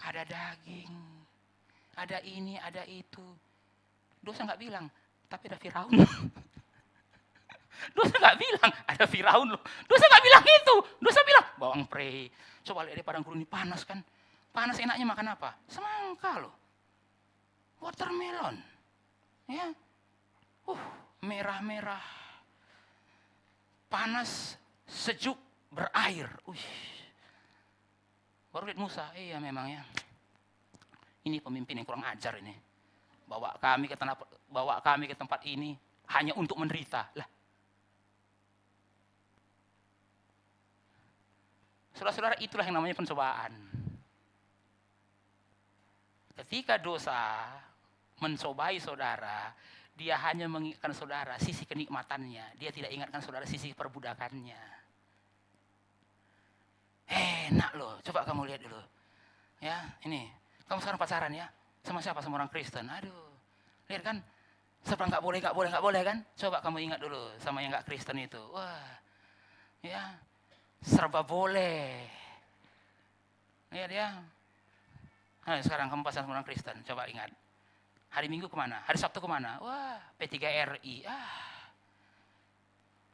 ada daging, ada ini, ada itu. Dosa nggak bilang, tapi ada Firaun. Dosa nggak bilang, ada Firaun loh. Dosa nggak bilang itu. Dosa bilang, bawang pre. Coba lihat di padang gurun ini panas kan. Panas enaknya makan apa? Semangka loh. Watermelon. Ya. Merah-merah. Panas, sejuk, berair. Baru lihat Musa, iya memang ya. Ini pemimpin yang kurang ajar ini. bawa kami ke tempat ini hanya untuk menderita. Lah, saudara-saudara, itulah yang namanya pencobaan. Ketika dosa mencobai saudara, dia hanya mengingatkan saudara sisi kenikmatannya, dia tidak ingatkan saudara sisi perbudakannya. Enak loh, coba kamu lihat dulu. Ya, ini, kamu sekarang pacaran ya, sama siapa? Sama orang Kristen. Aduh, lihat kan, serba nggak boleh kan? Coba kamu ingat dulu sama yang nggak Kristen itu. Wah, ya, serba boleh. Lihat ya. Nah, sekarang kamu pacaran sama orang Kristen, coba ingat. Hari Minggu kemana? Hari Sabtu kemana? Wah, P3RI.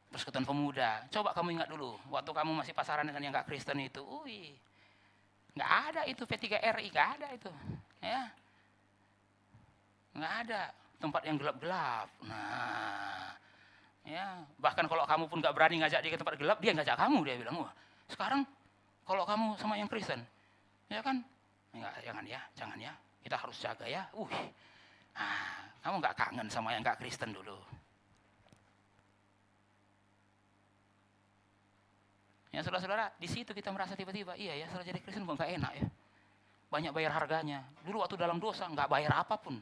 Persekutuan Pemuda. Coba kamu ingat dulu, waktu kamu masih pacaran dengan yang nggak Kristen itu. Nggak ada itu P3RI, nggak ada itu. Ya, nggak ada tempat yang gelap-gelap. Nah, ya, bahkan kalau kamu pun nggak berani ngajak dia ke tempat gelap, dia ngajak kamu, dia bilang, wah, sekarang kalau kamu sama yang Kristen, ya kan? Enggak, jangan ya, kita harus jaga ya. Kamu nggak kangen sama yang nggak Kristen dulu? Ya saudara-saudara, di situ kita merasa tiba-tiba, iya ya, setelah jadi Kristen kok nggak enak ya. Banyak bayar harganya. Dulu waktu dalam dosa nggak bayar apapun.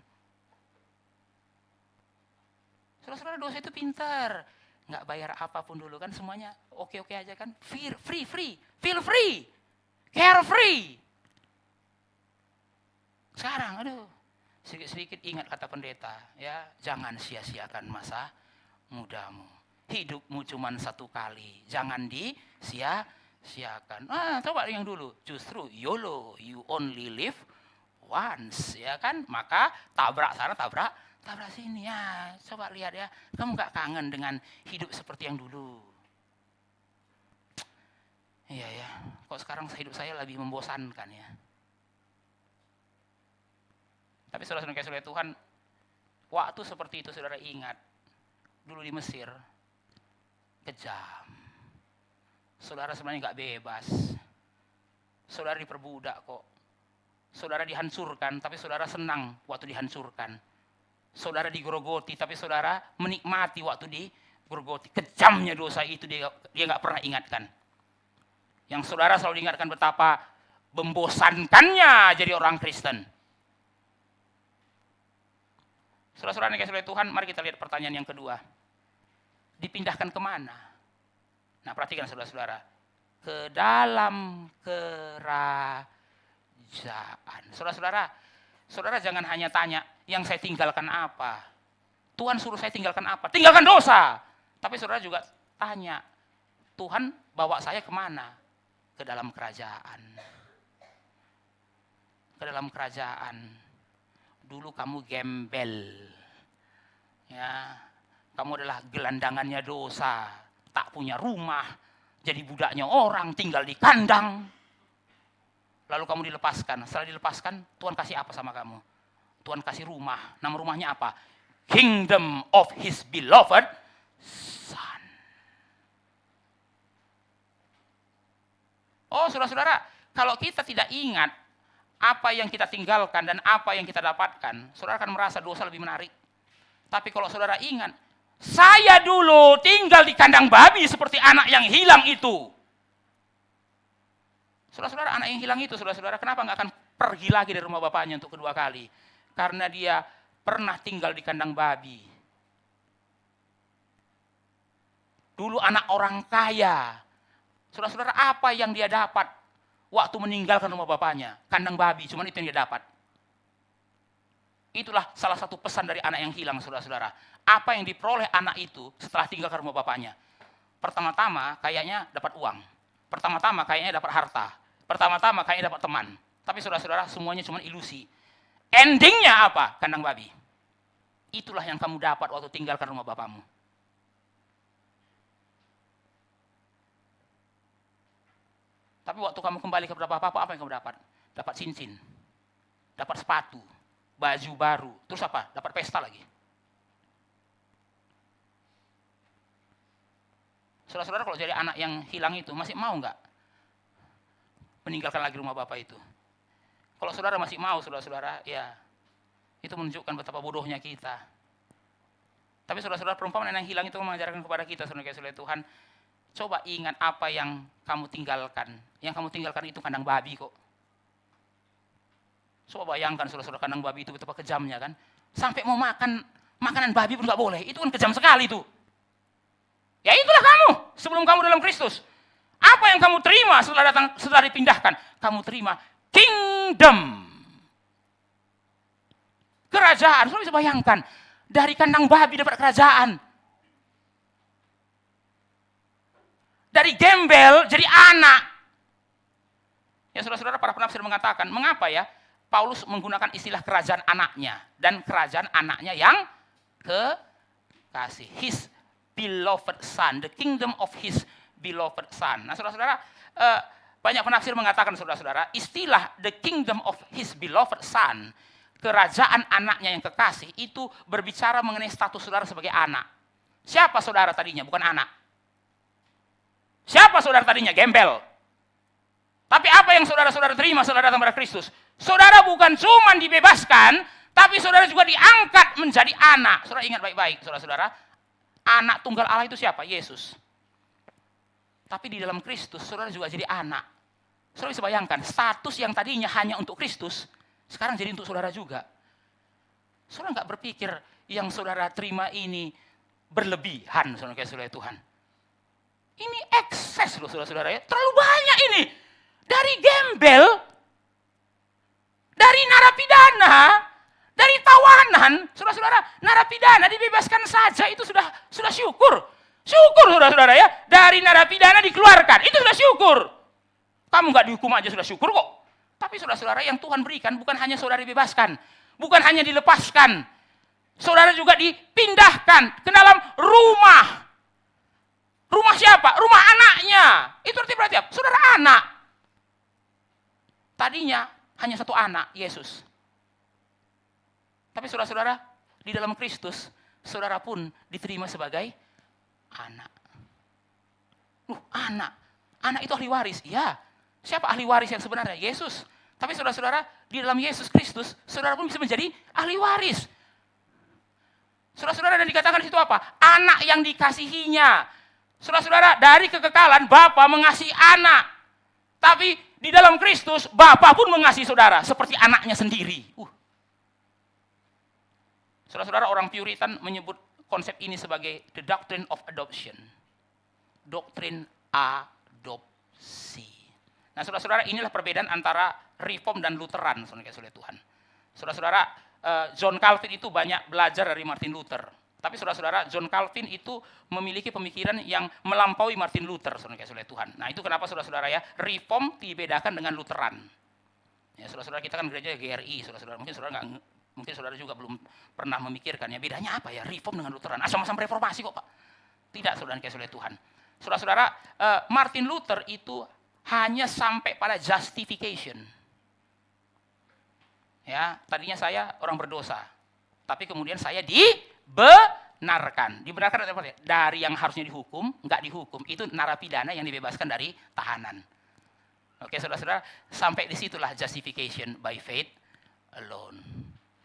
Saudara-saudara, dosa itu pintar, nggak bayar apapun dulu kan, semuanya oke-oke aja kan, feel free, carefree. Sekarang, aduh, sedikit-sedikit ingat kata pendeta, ya, jangan sia-siakan masa mudamu. Hidupmu cuma satu kali, jangan disia-siakan. Coba yang dulu, justru YOLO, you only live once, ya kan? Maka tabrak sana, tabrak sini, ya. Coba lihat ya, kamu gak kangen dengan hidup seperti yang dulu? Iya ya, kok sekarang hidup saya lebih membosankan ya. Tapi saudara-saudara Tuhan, waktu seperti itu saudara ingat, dulu di Mesir, kejam. Saudara sebenarnya gak bebas. Saudara diperbudak kok. Saudara dihancurkan, tapi saudara senang waktu dihancurkan. Saudara digerogoti, tapi saudara menikmati waktu digerogoti. Kejamnya dosa itu dia gak pernah ingatkan. Yang saudara selalu diingatkan betapa membosankannya jadi orang Kristen. Saudara-saudara yang kasih Tuhan, mari kita lihat pertanyaan yang kedua. Dipindahkan kemana? Nah, perhatikan saudara-saudara. Ke dalam kerajaan. Saudara-saudara, saudara jangan hanya tanya, yang saya tinggalkan apa? Tuhan suruh saya tinggalkan apa? Tinggalkan dosa. Tapi saudara juga tanya, Tuhan bawa saya kemana? Ke dalam kerajaan. Ke dalam kerajaan. Dulu kamu gembel, ya, kamu adalah gelandangannya dosa, tak punya rumah, jadi budaknya orang, tinggal di kandang. Lalu kamu dilepaskan, setelah dilepaskan, Tuhan kasih apa sama kamu? Tuhan kasih rumah, nama rumahnya apa? Kingdom of His beloved Son. Oh saudara-saudara, kalau kita tidak ingat apa yang kita tinggalkan dan apa yang kita dapatkan, saudara akan merasa dosa lebih menarik. Tapi kalau saudara ingat, saya dulu tinggal di kandang babi seperti anak yang hilang itu. Saudara-saudara, anak yang hilang itu, saudara-saudara, kenapa nggak akan pergi lagi dari rumah bapaknya untuk kedua kali? Karena dia pernah tinggal di kandang babi. Dulu anak orang kaya. Saudara-saudara, apa yang dia dapat waktu meninggalkan rumah bapaknya? Kandang babi, cuma itu yang dia dapat. Itulah salah satu pesan dari anak yang hilang, saudara-saudara. Apa yang diperoleh anak itu setelah tinggalkan rumah bapaknya? Pertama-tama kayaknya dapat uang. Pertama-tama kayaknya dapat harta. Pertama-tama kayaknya dapat teman. Tapi saudara-saudara, semuanya cuma ilusi. Endingnya apa? Kandang babi. Itulah yang kamu dapat waktu tinggalkan rumah bapamu. Tapi waktu kamu kembali kepada bapak, apa yang kamu dapat? Dapat cincin, dapat sepatu, baju baru, terus apa? Dapat pesta lagi. Saudara-saudara, kalau jadi anak yang hilang itu, masih mau nggak meninggalkan lagi rumah bapak itu? Kalau saudara masih mau, saudara-saudara, ya Itu menunjukkan betapa bodohnya kita. Tapi saudara-saudara, perumpamaan yang hilang itu mengajarkan kepada kita, saudara-saudara Tuhan, coba ingat apa yang kamu tinggalkan. Yang kamu tinggalkan itu kandang babi kok. Coba bayangkan saudara-saudara, kandang babi itu betapa kejamnya kan. Sampai mau makan makanan babi pun gak boleh. Itu kan kejam sekali tuh. Ya itulah kamu sebelum kamu dalam Kristus. Apa yang kamu terima setelah dipindahkan? Kamu terima kingdom. Kerajaan. Saudara bisa bayangkan. Dari kandang babi dapat kerajaan. Dari gembel jadi anak. Ya saudara-saudara, para penafsir mengatakan, mengapa ya Paulus menggunakan istilah kerajaan anaknya. Dan kerajaan anaknya yang kekasih. His beloved son. The kingdom of his beloved son. Nah saudara-saudara, banyak penafsir mengatakan saudara-saudara, istilah the kingdom of his beloved son, kerajaan anaknya yang kekasih, itu berbicara mengenai status saudara sebagai anak. Siapa saudara tadinya? Bukan anak. Siapa saudara tadinya? Gembel. Tapi apa yang saudara-saudara terima saudara datang pada Kristus? Saudara bukan cuma dibebaskan, tapi saudara juga diangkat menjadi anak. Saudara ingat baik-baik, saudara-saudara. Anak tunggal Allah itu siapa? Yesus. Tapi di dalam Kristus, saudara juga jadi anak. Saudara bisa bayangkan, status yang tadinya hanya untuk Kristus, sekarang jadi untuk saudara juga. Saudara nggak berpikir yang saudara terima ini berlebihan, saudara Tuhan. Ini ekses loh saudara-saudara ya. Terlalu banyak ini. Dari gembel, dari narapidana, dari tawanan, saudara-saudara, narapidana dibebaskan saja itu sudah syukur. Syukur saudara-saudara ya. Dari narapidana dikeluarkan, itu sudah syukur. Kamu nggak dihukum aja sudah syukur kok. Tapi saudara-saudara, yang Tuhan berikan bukan hanya saudara dibebaskan, bukan hanya dilepaskan. Saudara juga dipindahkan ke dalam rumah. Rumah siapa? Rumah anaknya. Itu berarti apa? Saudara anak. Tadinya hanya satu anak, Yesus. Tapi saudara-saudara, di dalam Kristus, saudara pun diterima sebagai anak. Anak. Anak itu ahli waris. Ya. Siapa ahli waris yang sebenarnya? Yesus. Tapi saudara-saudara, di dalam Yesus Kristus, saudara pun bisa menjadi ahli waris. Saudara-saudara, dan dikatakan di situ apa? Anak yang dikasihinya. Saudara-saudara, dari kekekalan Bapa mengasihi anak. Tapi di dalam Kristus, Bapa pun mengasihi saudara seperti anaknya sendiri. Saudara-saudara, orang Puritan menyebut konsep ini sebagai the doctrine of adoption. Doktrin adopsi. Nah, saudara-saudara, inilah perbedaan antara Reform dan Lutheran, saudara-saudara Tuhan. Saudara-saudara, John Calvin itu banyak belajar dari Martin Luther. Tapi saudara-saudara, John Calvin itu memiliki pemikiran yang melampaui Martin Luther, saudara-saudara Tuhan. Nah, itu kenapa saudara-saudara ya, Reform dibedakan dengan Lutheran. Ya, saudara-saudara, kita kan gereja GRI, saudara-saudara. Mungkin saudara juga belum pernah memikirkan ya, bedanya apa ya Reform dengan Lutheran? Sama-sama reformasi kok, Pak. Tidak, saudara-saudara Tuhan. Saudara-saudara, Martin Luther itu hanya sampai pada justification. Ya, tadinya saya orang berdosa, tapi kemudian saya dibenarkan. Dibenarkan dari yang harusnya dihukum, nggak dihukum. Itu narapidana yang dibebaskan dari tahanan. Oke, saudara-saudara, sampai disitulah justification by faith alone.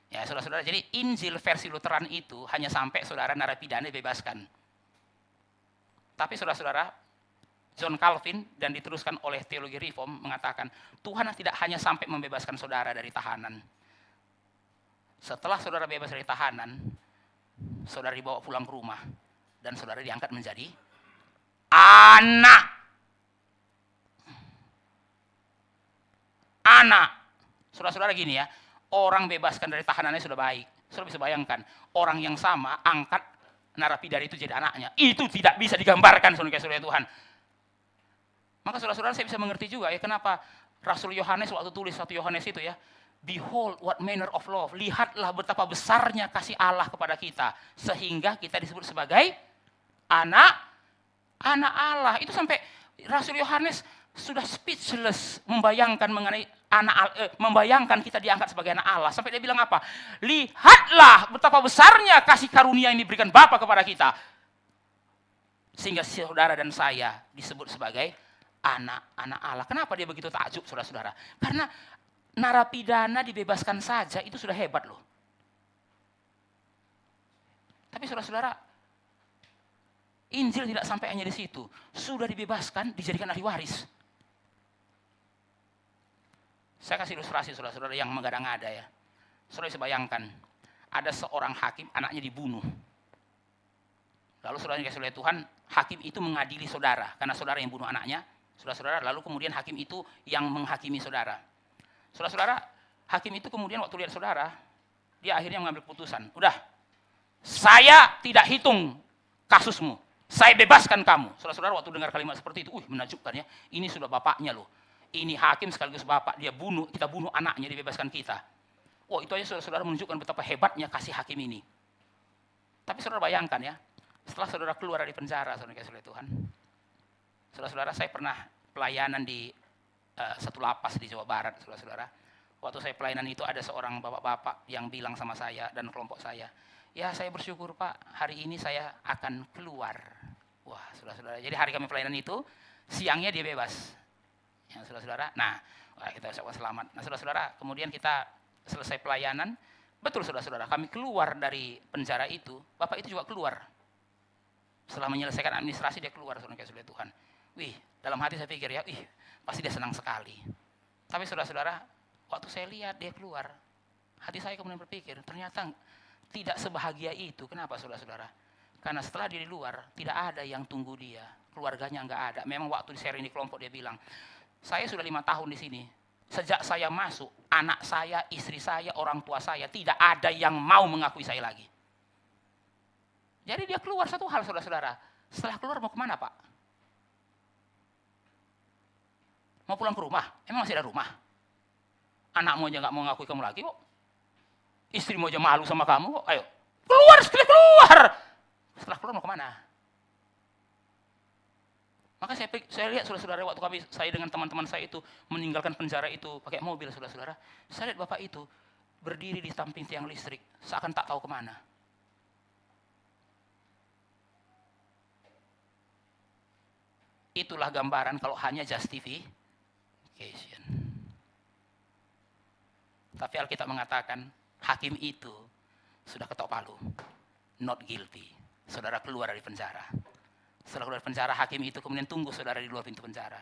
Ya, saudara-saudara, jadi Injil versi Lutheran itu hanya sampai saudara narapidana dibebaskan. Tapi saudara-saudara, John Calvin dan diteruskan oleh teologi Reform mengatakan, Tuhan tidak hanya sampai membebaskan saudara dari tahanan. Setelah saudara bebas dari tahanan, saudara dibawa pulang ke rumah dan saudara diangkat menjadi anak. Anak. Saudara-saudara gini ya, orang bebaskan dari tahanannya sudah baik. Saudara bisa bayangkan, orang yang sama angkat narapidana itu jadi anaknya. Itu tidak bisa digambarkan, saudara-saudara Tuhan. Maka saudara-saudara, saya bisa mengerti juga ya kenapa Rasul Yohanes waktu tulis 1 Yohanes itu ya, behold what manner of love, lihatlah betapa besarnya kasih Allah kepada kita sehingga kita disebut sebagai anak Allah. Itu sampai Rasul Yohanes sudah speechless membayangkan mengenai membayangkan kita diangkat sebagai anak Allah. Sampai dia bilang apa? Lihatlah betapa besarnya kasih karunia yang diberikan Bapa kepada kita sehingga saudara dan saya disebut sebagai anak-anak Allah. Kenapa dia begitu takjub, saudara-saudara? Karena narapidana dibebaskan saja itu sudah hebat loh. Tapi saudara-saudara, Injil tidak sampai hanya di situ. Sudah dibebaskan, dijadikan ahli waris. Saya kasih ilustrasi saudara-saudara yang mengada-ngada ya. Saudara bisa bayangkan, ada seorang hakim, anaknya dibunuh. Lalu saudara dikasih oleh Tuhan, hakim itu mengadili saudara, karena saudara yang bunuh anaknya, saudara-saudara, lalu kemudian hakim itu yang menghakimi saudara. Saudara-saudara, hakim itu kemudian waktu lihat saudara, dia akhirnya mengambil keputusan, udah, saya tidak hitung kasusmu, saya bebaskan kamu. Saudara-saudara waktu dengar kalimat seperti itu, menakjubkan ya, ini sudah bapaknya loh. Ini hakim sekaligus bapak, dia bunuh, kita bunuh anaknya, dibebaskan kita. Itu aja saudara-saudara menunjukkan betapa hebatnya kasih hakim ini. Tapi saudara bayangkan ya, setelah saudara keluar dari penjara, saudara kasih oleh Tuhan. Saudara-saudara, saya pernah pelayanan di satu lapas di Jawa Barat, saudara-saudara. Waktu saya pelayanan itu ada seorang bapak-bapak yang bilang sama saya dan kelompok saya, ya saya bersyukur Pak, hari ini saya akan keluar. Wah, saudara-saudara, jadi hari kami pelayanan itu, siangnya dia bebas. Ya, saudara-saudara, nah kita ucapkan selamat. Nah saudara-saudara, kemudian kita selesai pelayanan, betul saudara-saudara, kami keluar dari penjara itu, bapak itu juga keluar. Setelah menyelesaikan administrasi dia keluar, saudara kasih oleh Tuhan. Dalam hati saya pikir ya, pasti dia senang sekali. Tapi saudara-saudara, waktu saya lihat dia keluar, hati saya kemudian berpikir, ternyata tidak sebahagia itu. Kenapa saudara-saudara? Karena setelah dia di luar, tidak ada yang tunggu dia, keluarganya enggak ada. Memang waktu di sharing di kelompok dia bilang, saya sudah 5 tahun di sini. Sejak saya masuk, anak saya, istri saya, orang tua saya, tidak ada yang mau mengakui saya lagi. Jadi dia keluar satu hal saudara-saudara. Setelah keluar mau kemana Pak? Mau pulang ke rumah? Emang masih ada rumah? Anakmu aja gak mau ngakui kamu lagi kok. Istrimu aja malu sama kamu kok. Ayo, keluar sekali keluar. Setelah keluar mau kemana? Maka saya lihat saudara-saudara waktu saya dengan teman-teman saya itu meninggalkan penjara itu pakai mobil saudara-saudara. Saya lihat bapak itu berdiri di samping tiang listrik, seakan tak tahu kemana. Itulah gambaran kalau hanya justification. Tapi Alkitab mengatakan hakim itu sudah ketok palu, not guilty. Saudara keluar dari penjara. Setelah keluar dari penjara, hakim itu kemudian tunggu saudara di luar pintu penjara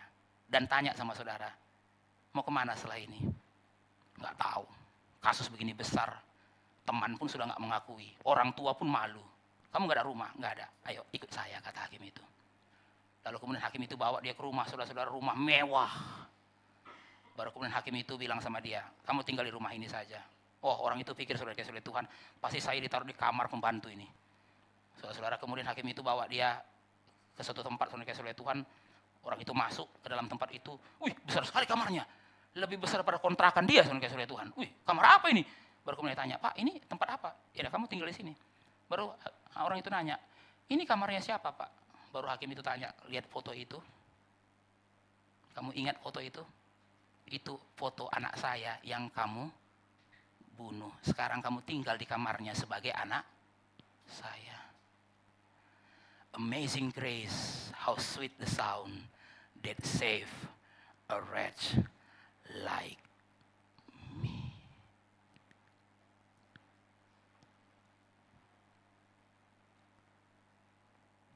dan tanya sama saudara, mau kemana setelah ini? Nggak tahu. Kasus begini besar, teman pun sudah nggak mengakui, orang tua pun malu. Kamu nggak ada rumah? Nggak ada. Ayo ikut saya, kata hakim itu. Lalu kemudian hakim itu bawa dia ke rumah, saudara-saudara, rumah mewah. Baru kemudian hakim itu bilang sama dia, kamu tinggal di rumah ini saja. Orang itu pikir saudara kasih oleh Tuhan, pasti saya ditaruh di kamar pembantu ini. Saudara-saudara, kemudian hakim itu bawa dia ke suatu tempat, saudara kasih oleh Tuhan. Orang itu masuk ke dalam tempat itu, besar sekali kamarnya. Lebih besar daripada kontrakan dia, saudara kasih oleh Tuhan. Kamar apa ini? Baru kemudian tanya, Pak, ini tempat apa? Ya, kamu tinggal di sini. Baru orang itu nanya, ini kamarnya siapa Pak? Baru hakim itu tanya, lihat foto itu. Kamu ingat foto itu? Itu foto anak saya yang kamu bunuh. Sekarang kamu tinggal di kamarnya sebagai anak saya. Amazing grace, how sweet the sound that save a wretch like me.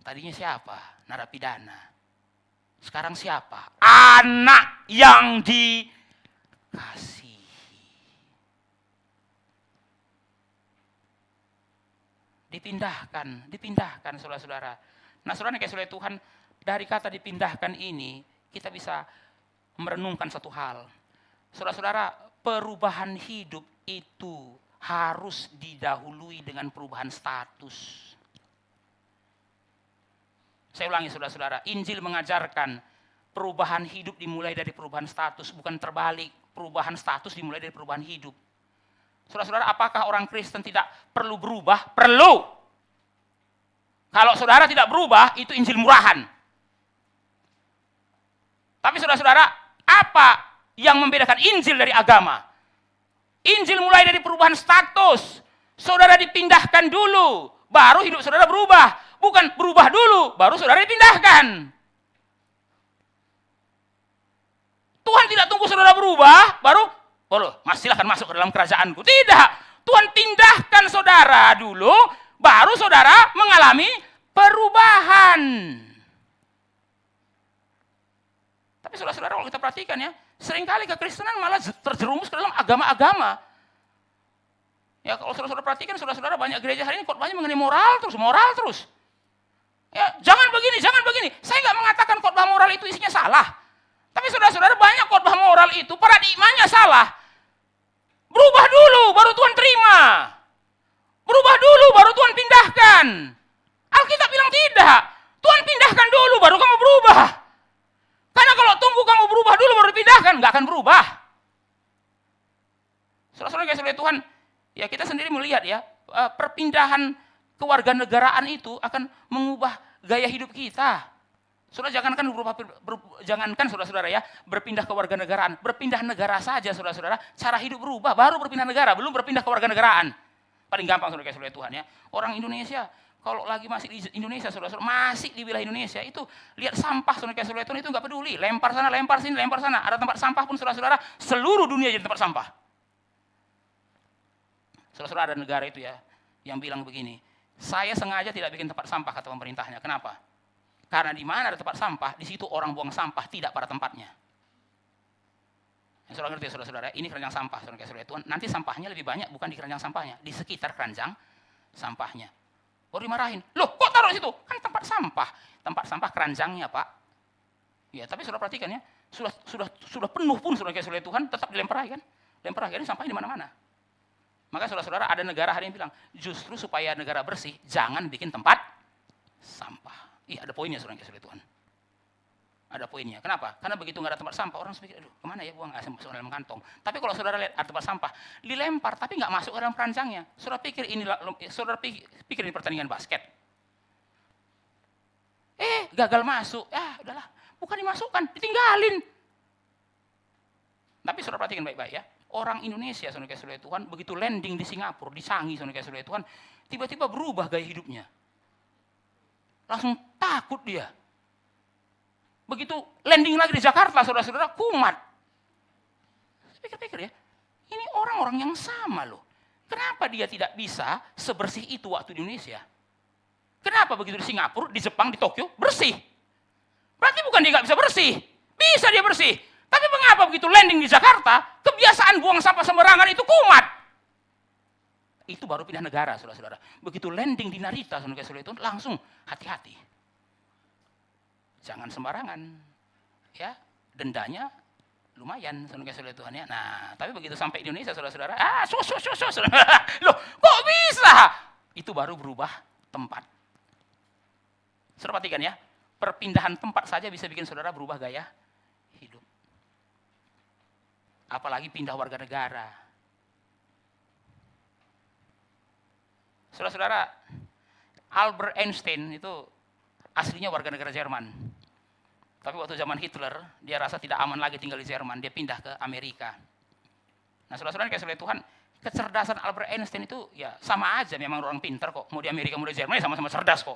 Tadinya siapa? Narapidana. Sekarang siapa? Anak yang dikasihi. Dipindahkan saudara-saudara. Nah saudara kayak saudara Tuhan, dari kata dipindahkan ini, kita bisa merenungkan satu hal. Saudara-saudara, perubahan hidup itu harus didahului dengan perubahan status. Saya ulangi saudara-saudara, Injil mengajarkan perubahan hidup dimulai dari perubahan status, bukan terbalik. Perubahan status dimulai dari perubahan hidup. Saudara-saudara, apakah orang Kristen tidak perlu berubah? Perlu. Kalau saudara tidak berubah, itu Injil murahan. Tapi saudara-saudara, apa yang membedakan Injil dari agama? Injil mulai dari perubahan status. Saudara dipindahkan dulu, baru hidup saudara berubah. Bukan berubah dulu, baru saudara dipindahkan. Tuhan tidak tunggu saudara berubah, baru silahkan masuk ke dalam kerajaanku. Tidak, Tuhan pindahkan saudara dulu, baru saudara mengalami perubahan. Tapi saudara-saudara kalau kita perhatikan ya, seringkali kekristenan malah terjerumus ke dalam agama-agama. Ya kalau saudara-saudara perhatikan, saudara-saudara banyak gereja hari ini khotbahnya mengenai moral terus. Ya jangan begini. Saya nggak mengatakan khotbah moral itu isinya salah. Tapi saudara-saudara banyak khotbah moral itu paradigmanya salah. Berubah dulu baru Tuhan terima. Berubah dulu baru Tuhan pindahkan. Alkitab bilang tidak. Tuhan pindahkan dulu baru kamu berubah. Karena kalau tunggu kamu berubah dulu baru dipindahkan, nggak akan berubah. Saudara-saudara kasih Tuhan, ya kita sendiri melihat ya, perpindahan kewarganegaraan itu akan mengubah gaya hidup kita. Saudara jangankan saudara-saudara ya, berpindah kewarganegaraan, berpindah negara saja saudara-saudara, cara hidup berubah, baru berpindah negara, belum berpindah kewarganegaraan. Paling gampang saudara kasih Tuhan ya, orang Indonesia kalau lagi masih di Indonesia, saudara-saudara, masih di wilayah Indonesia, itu lihat sampah, saudara itu nggak peduli. Lempar sana, lempar sini, lempar sana. Ada tempat sampah pun, saudara-saudara, seluruh dunia jadi tempat sampah. Saudara-saudara, ada negara itu ya, yang bilang begini, saya sengaja tidak bikin tempat sampah, kata pemerintahnya. Kenapa? Karena di mana ada tempat sampah, di situ orang buang sampah tidak pada tempatnya. Saudara ngerti, saudara-saudara, ini keranjang sampah, saudara Tuhan. Nanti sampahnya lebih banyak, bukan di keranjang sampahnya, di sekitar keranjang sampahnya. Baru dimarahin, loh kok taruh situ? Kan tempat sampah keranjangnya Pak. Ya tapi saudara perhatikan ya, sudah penuh pun saudara Tuhan tetap dilempar kan? Lempar ini sampahnya di mana-mana. Maka saudara-saudara ada negara hari ini bilang, justru supaya negara bersih, jangan bikin tempat sampah. Iya ada poinnya saudara Tuhan. Ada poinnya. Kenapa? Karena begitu nggak ada tempat sampah, orang pikir, aduh kemana ya buang, masuk dalam kantong. Tapi kalau saudara lihat ada tempat sampah, dilempar tapi nggak masuk ke dalam keranjangnya. Saudara pikir ini pertandingan basket. Gagal masuk, udahlah, bukan dimasukkan, ditinggalin. Tapi saudara perhatikan baik-baik ya, orang Indonesia saudara Tuhan begitu landing di Singapura, di Sangi saudara Tuhan, tiba-tiba berubah gaya hidupnya. Langsung takut dia. Begitu landing lagi di Jakarta, saudara-saudara, kumat. Pikir-pikir ya, ini orang-orang yang sama loh. Kenapa dia tidak bisa sebersih itu waktu di Indonesia? Kenapa begitu di Singapura, di Jepang, di Tokyo, bersih? Berarti bukan dia nggak bisa bersih. Bisa dia bersih. Tapi mengapa begitu landing di Jakarta, kebiasaan buang sampah sembarangan itu kumat? Itu baru pindah negara, saudara-saudara. Begitu landing di Narita, saudara-saudara itu langsung hati-hati. Jangan sembarangan, ya dendanya lumayan, saudara Tuhan ya. Nah, tapi begitu sampai di Indonesia, saudara-saudara, loh, kok bisa? Itu baru berubah tempat. Saudara perhatikan ya, perpindahan tempat saja bisa bikin saudara berubah gaya hidup. Apalagi pindah warga negara. Saudara-saudara, Albert Einstein itu aslinya warga negara Jerman. Tapi waktu zaman Hitler, dia rasa tidak aman lagi tinggal di Jerman, dia pindah ke Amerika. Nah, saudara-saudara kasih Tuhan, kecerdasan Albert Einstein itu ya sama aja, memang orang pintar kok. Mau di Amerika, mau di Jerman, ya sama-sama cerdas kok.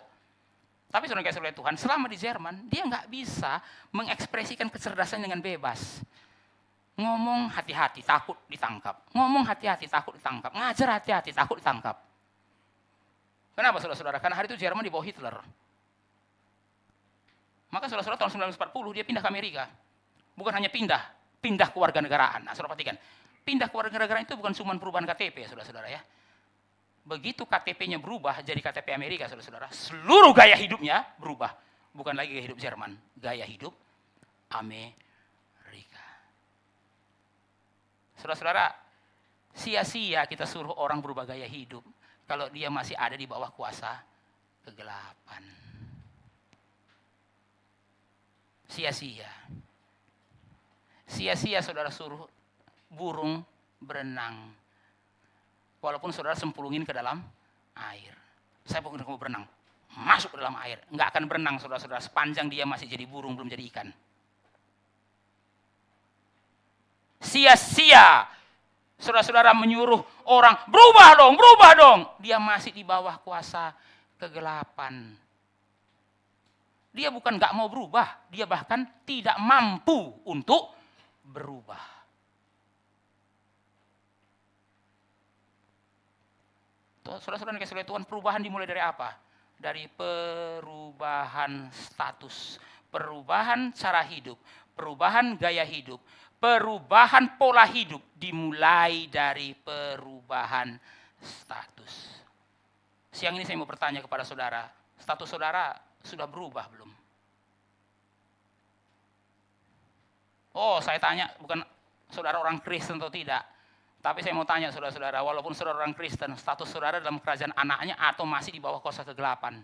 Tapi saudara kasih Tuhan, selama di Jerman, dia nggak bisa mengekspresikan kecerdasan dengan bebas. Ngomong hati-hati, takut ditangkap. Ngomong hati-hati, takut ditangkap. Ngajar hati-hati, takut ditangkap. Kenapa saudara-saudara? Karena hari itu Jerman di bawah Hitler. Maka saudara-saudara tahun 1940 dia pindah ke Amerika. Bukan hanya pindah kewarganegaraan. Nah, saudara perhatikan. Pindah kewarganegaraan itu bukan cuma perubahan KTP, saudara-saudara ya. Begitu KTP-nya berubah jadi KTP Amerika, saudara-saudara, seluruh gaya hidupnya berubah. Bukan lagi gaya hidup Jerman, gaya hidup Amerika. Saudara-saudara, sia-sia kita suruh orang berubah gaya hidup kalau dia masih ada di bawah kuasa kegelapan. Sia-sia. Sia-sia saudara suruh burung berenang. Walaupun saudara sempulungin ke dalam air. Saya bukan mau berenang. Masuk ke dalam air. Enggak akan berenang saudara-saudara sepanjang dia masih jadi burung, belum jadi ikan. Sia-sia. Saudara-saudara menyuruh orang, berubah dong. Dia masih di bawah kuasa kegelapan. Dia bukan gak mau berubah, dia bahkan tidak mampu untuk berubah. Saudara-saudara yang kasih Tuhan, perubahan dimulai dari apa? Dari perubahan status, perubahan cara hidup, perubahan gaya hidup, perubahan pola hidup dimulai dari perubahan status. Siang ini saya mau bertanya kepada saudara, status saudara sudah berubah belum? Oh, saya tanya bukan saudara orang Kristen atau tidak. Tapi saya mau tanya saudara-saudara, walaupun saudara orang Kristen, status saudara dalam kerajaan anaknya atau masih di bawah kuasa kegelapan?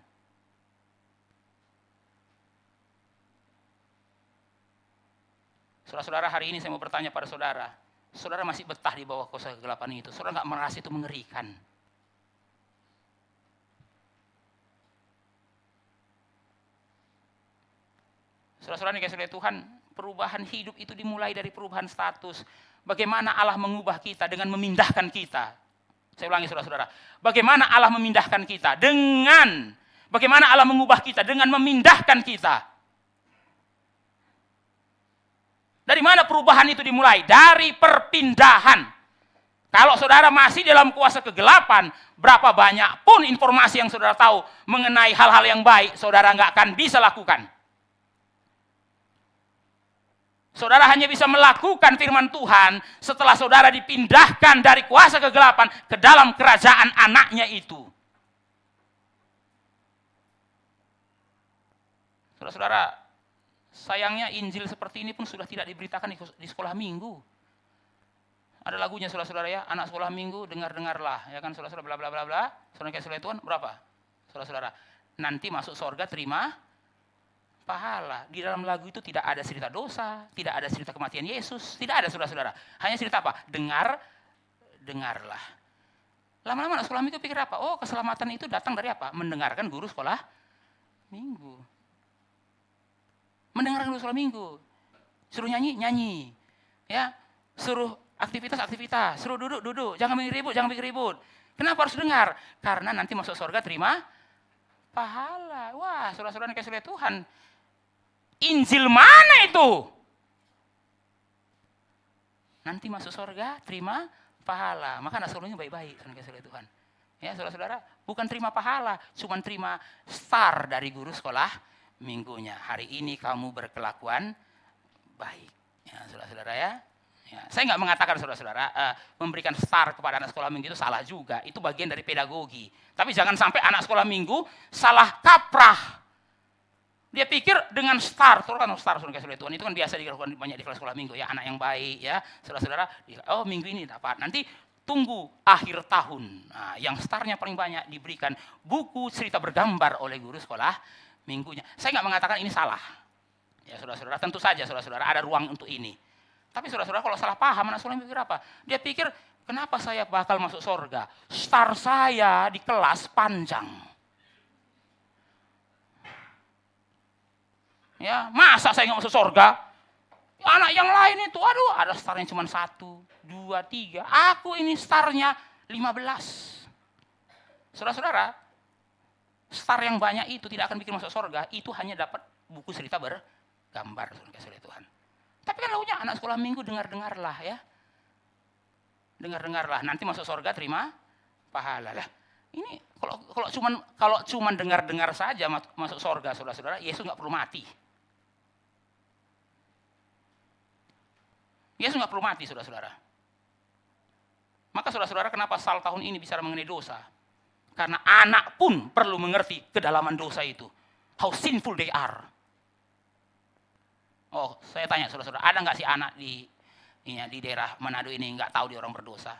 Saudara-saudara, hari ini saya mau bertanya pada saudara, saudara masih betah di bawah kuasa kegelapan itu? Saudara nggak merasa itu mengerikan? Saudara-saudara yang kasih oleh Tuhan, perubahan hidup itu dimulai dari perubahan status. Bagaimana Allah mengubah kita dengan memindahkan kita. Saya ulangi saudara-saudara. Bagaimana Allah memindahkan kita bagaimana Allah mengubah kita dengan memindahkan kita. Dari mana perubahan itu dimulai? Dari perpindahan. Kalau saudara masih dalam kuasa kegelapan, berapa banyak pun informasi yang saudara tahu mengenai hal-hal yang baik, saudara nggak akan bisa lakukan. Saudara hanya bisa melakukan firman Tuhan setelah saudara dipindahkan dari kuasa kegelapan ke dalam kerajaan anaknya itu. Saudara-saudara, sayangnya Injil seperti ini pun sudah tidak diberitakan di sekolah minggu. Ada lagunya saudara-saudara ya, anak sekolah minggu dengar-dengarlah, ya kan saudara-saudara bla bla bla bla. Saudara kasih Tuhan berapa? Saudara-saudara, nanti masuk surga terima pahala. Di dalam lagu itu tidak ada cerita dosa, tidak ada cerita kematian Yesus, tidak ada saudara-saudara. Hanya cerita apa? Dengarlah. Lama-lama anak sekolah minggu pikir apa? Oh, keselamatan itu datang dari apa? Mendengarkan guru sekolah minggu. Mendengarkan guru sekolah minggu. Suruh nyanyi. Ya, suruh aktivitas, suruh duduk. Jangan bikin ribut. Kenapa harus dengar? Karena nanti masuk surga terima pahala. Wah, saudara-saudara yang kasih oleh Tuhan, Injil mana itu? Nanti masuk surga terima pahala. Maka anak sekolahnya baik-baik, saudara kasih oleh Tuhan. Ya, saudara-saudara, bukan terima pahala, cuma terima star dari guru sekolah minggunya. Hari ini kamu berkelakuan baik. Ya, saudara-saudara ya. Ya, saya nggak mengatakan saudara-saudara memberikan star kepada anak sekolah minggu itu salah juga. Itu bagian dari pedagogi. Tapi jangan sampai anak sekolah minggu salah kaprah. Dia pikir dengan star, kan star sudah kasih Tuhan itu kan biasa dilakukan banyak di kelas sekolah minggu ya, anak yang baik ya, saudara-saudara. Oh minggu ini dapat, nanti tunggu akhir tahun. Nah, yang starnya paling banyak diberikan buku cerita bergambar oleh guru sekolah minggunya. Saya nggak mengatakan ini salah. Ya saudara-saudara, tentu saja saudara-saudara ada ruang untuk ini. Tapi saudara-saudara kalau salah paham, anak sekolah mikir apa? Dia pikir, kenapa saya bakal masuk surga? Star saya di kelas panjang. Ya, masa saya nggak masuk surga? Anak yang lain itu, aduh, ada starnya cuma 1, 2, 3. Aku ini starnya 15. Saudara-saudara, star yang banyak itu tidak akan bikin masuk surga. Itu hanya dapat buku cerita bergambar, saudara Tuhan. Tapi kan launya anak sekolah minggu dengar-dengarlah ya. Dengar-dengarlah, nanti masuk surga terima pahala lah. Ini kalau cuman dengar-dengar saja masuk surga, saudara-saudara, Yesus nggak perlu mati. Yesus nggak perlu mati, saudara-saudara. Maka saudara-saudara, kenapa Sal tahun ini bicara mengenai dosa? Karena anak pun perlu mengerti kedalaman dosa itu. How sinful they are. Oh, saya tanya saudara-saudara, ada nggak sih anak di daerah Manado ini nggak tahu dia orang berdosa?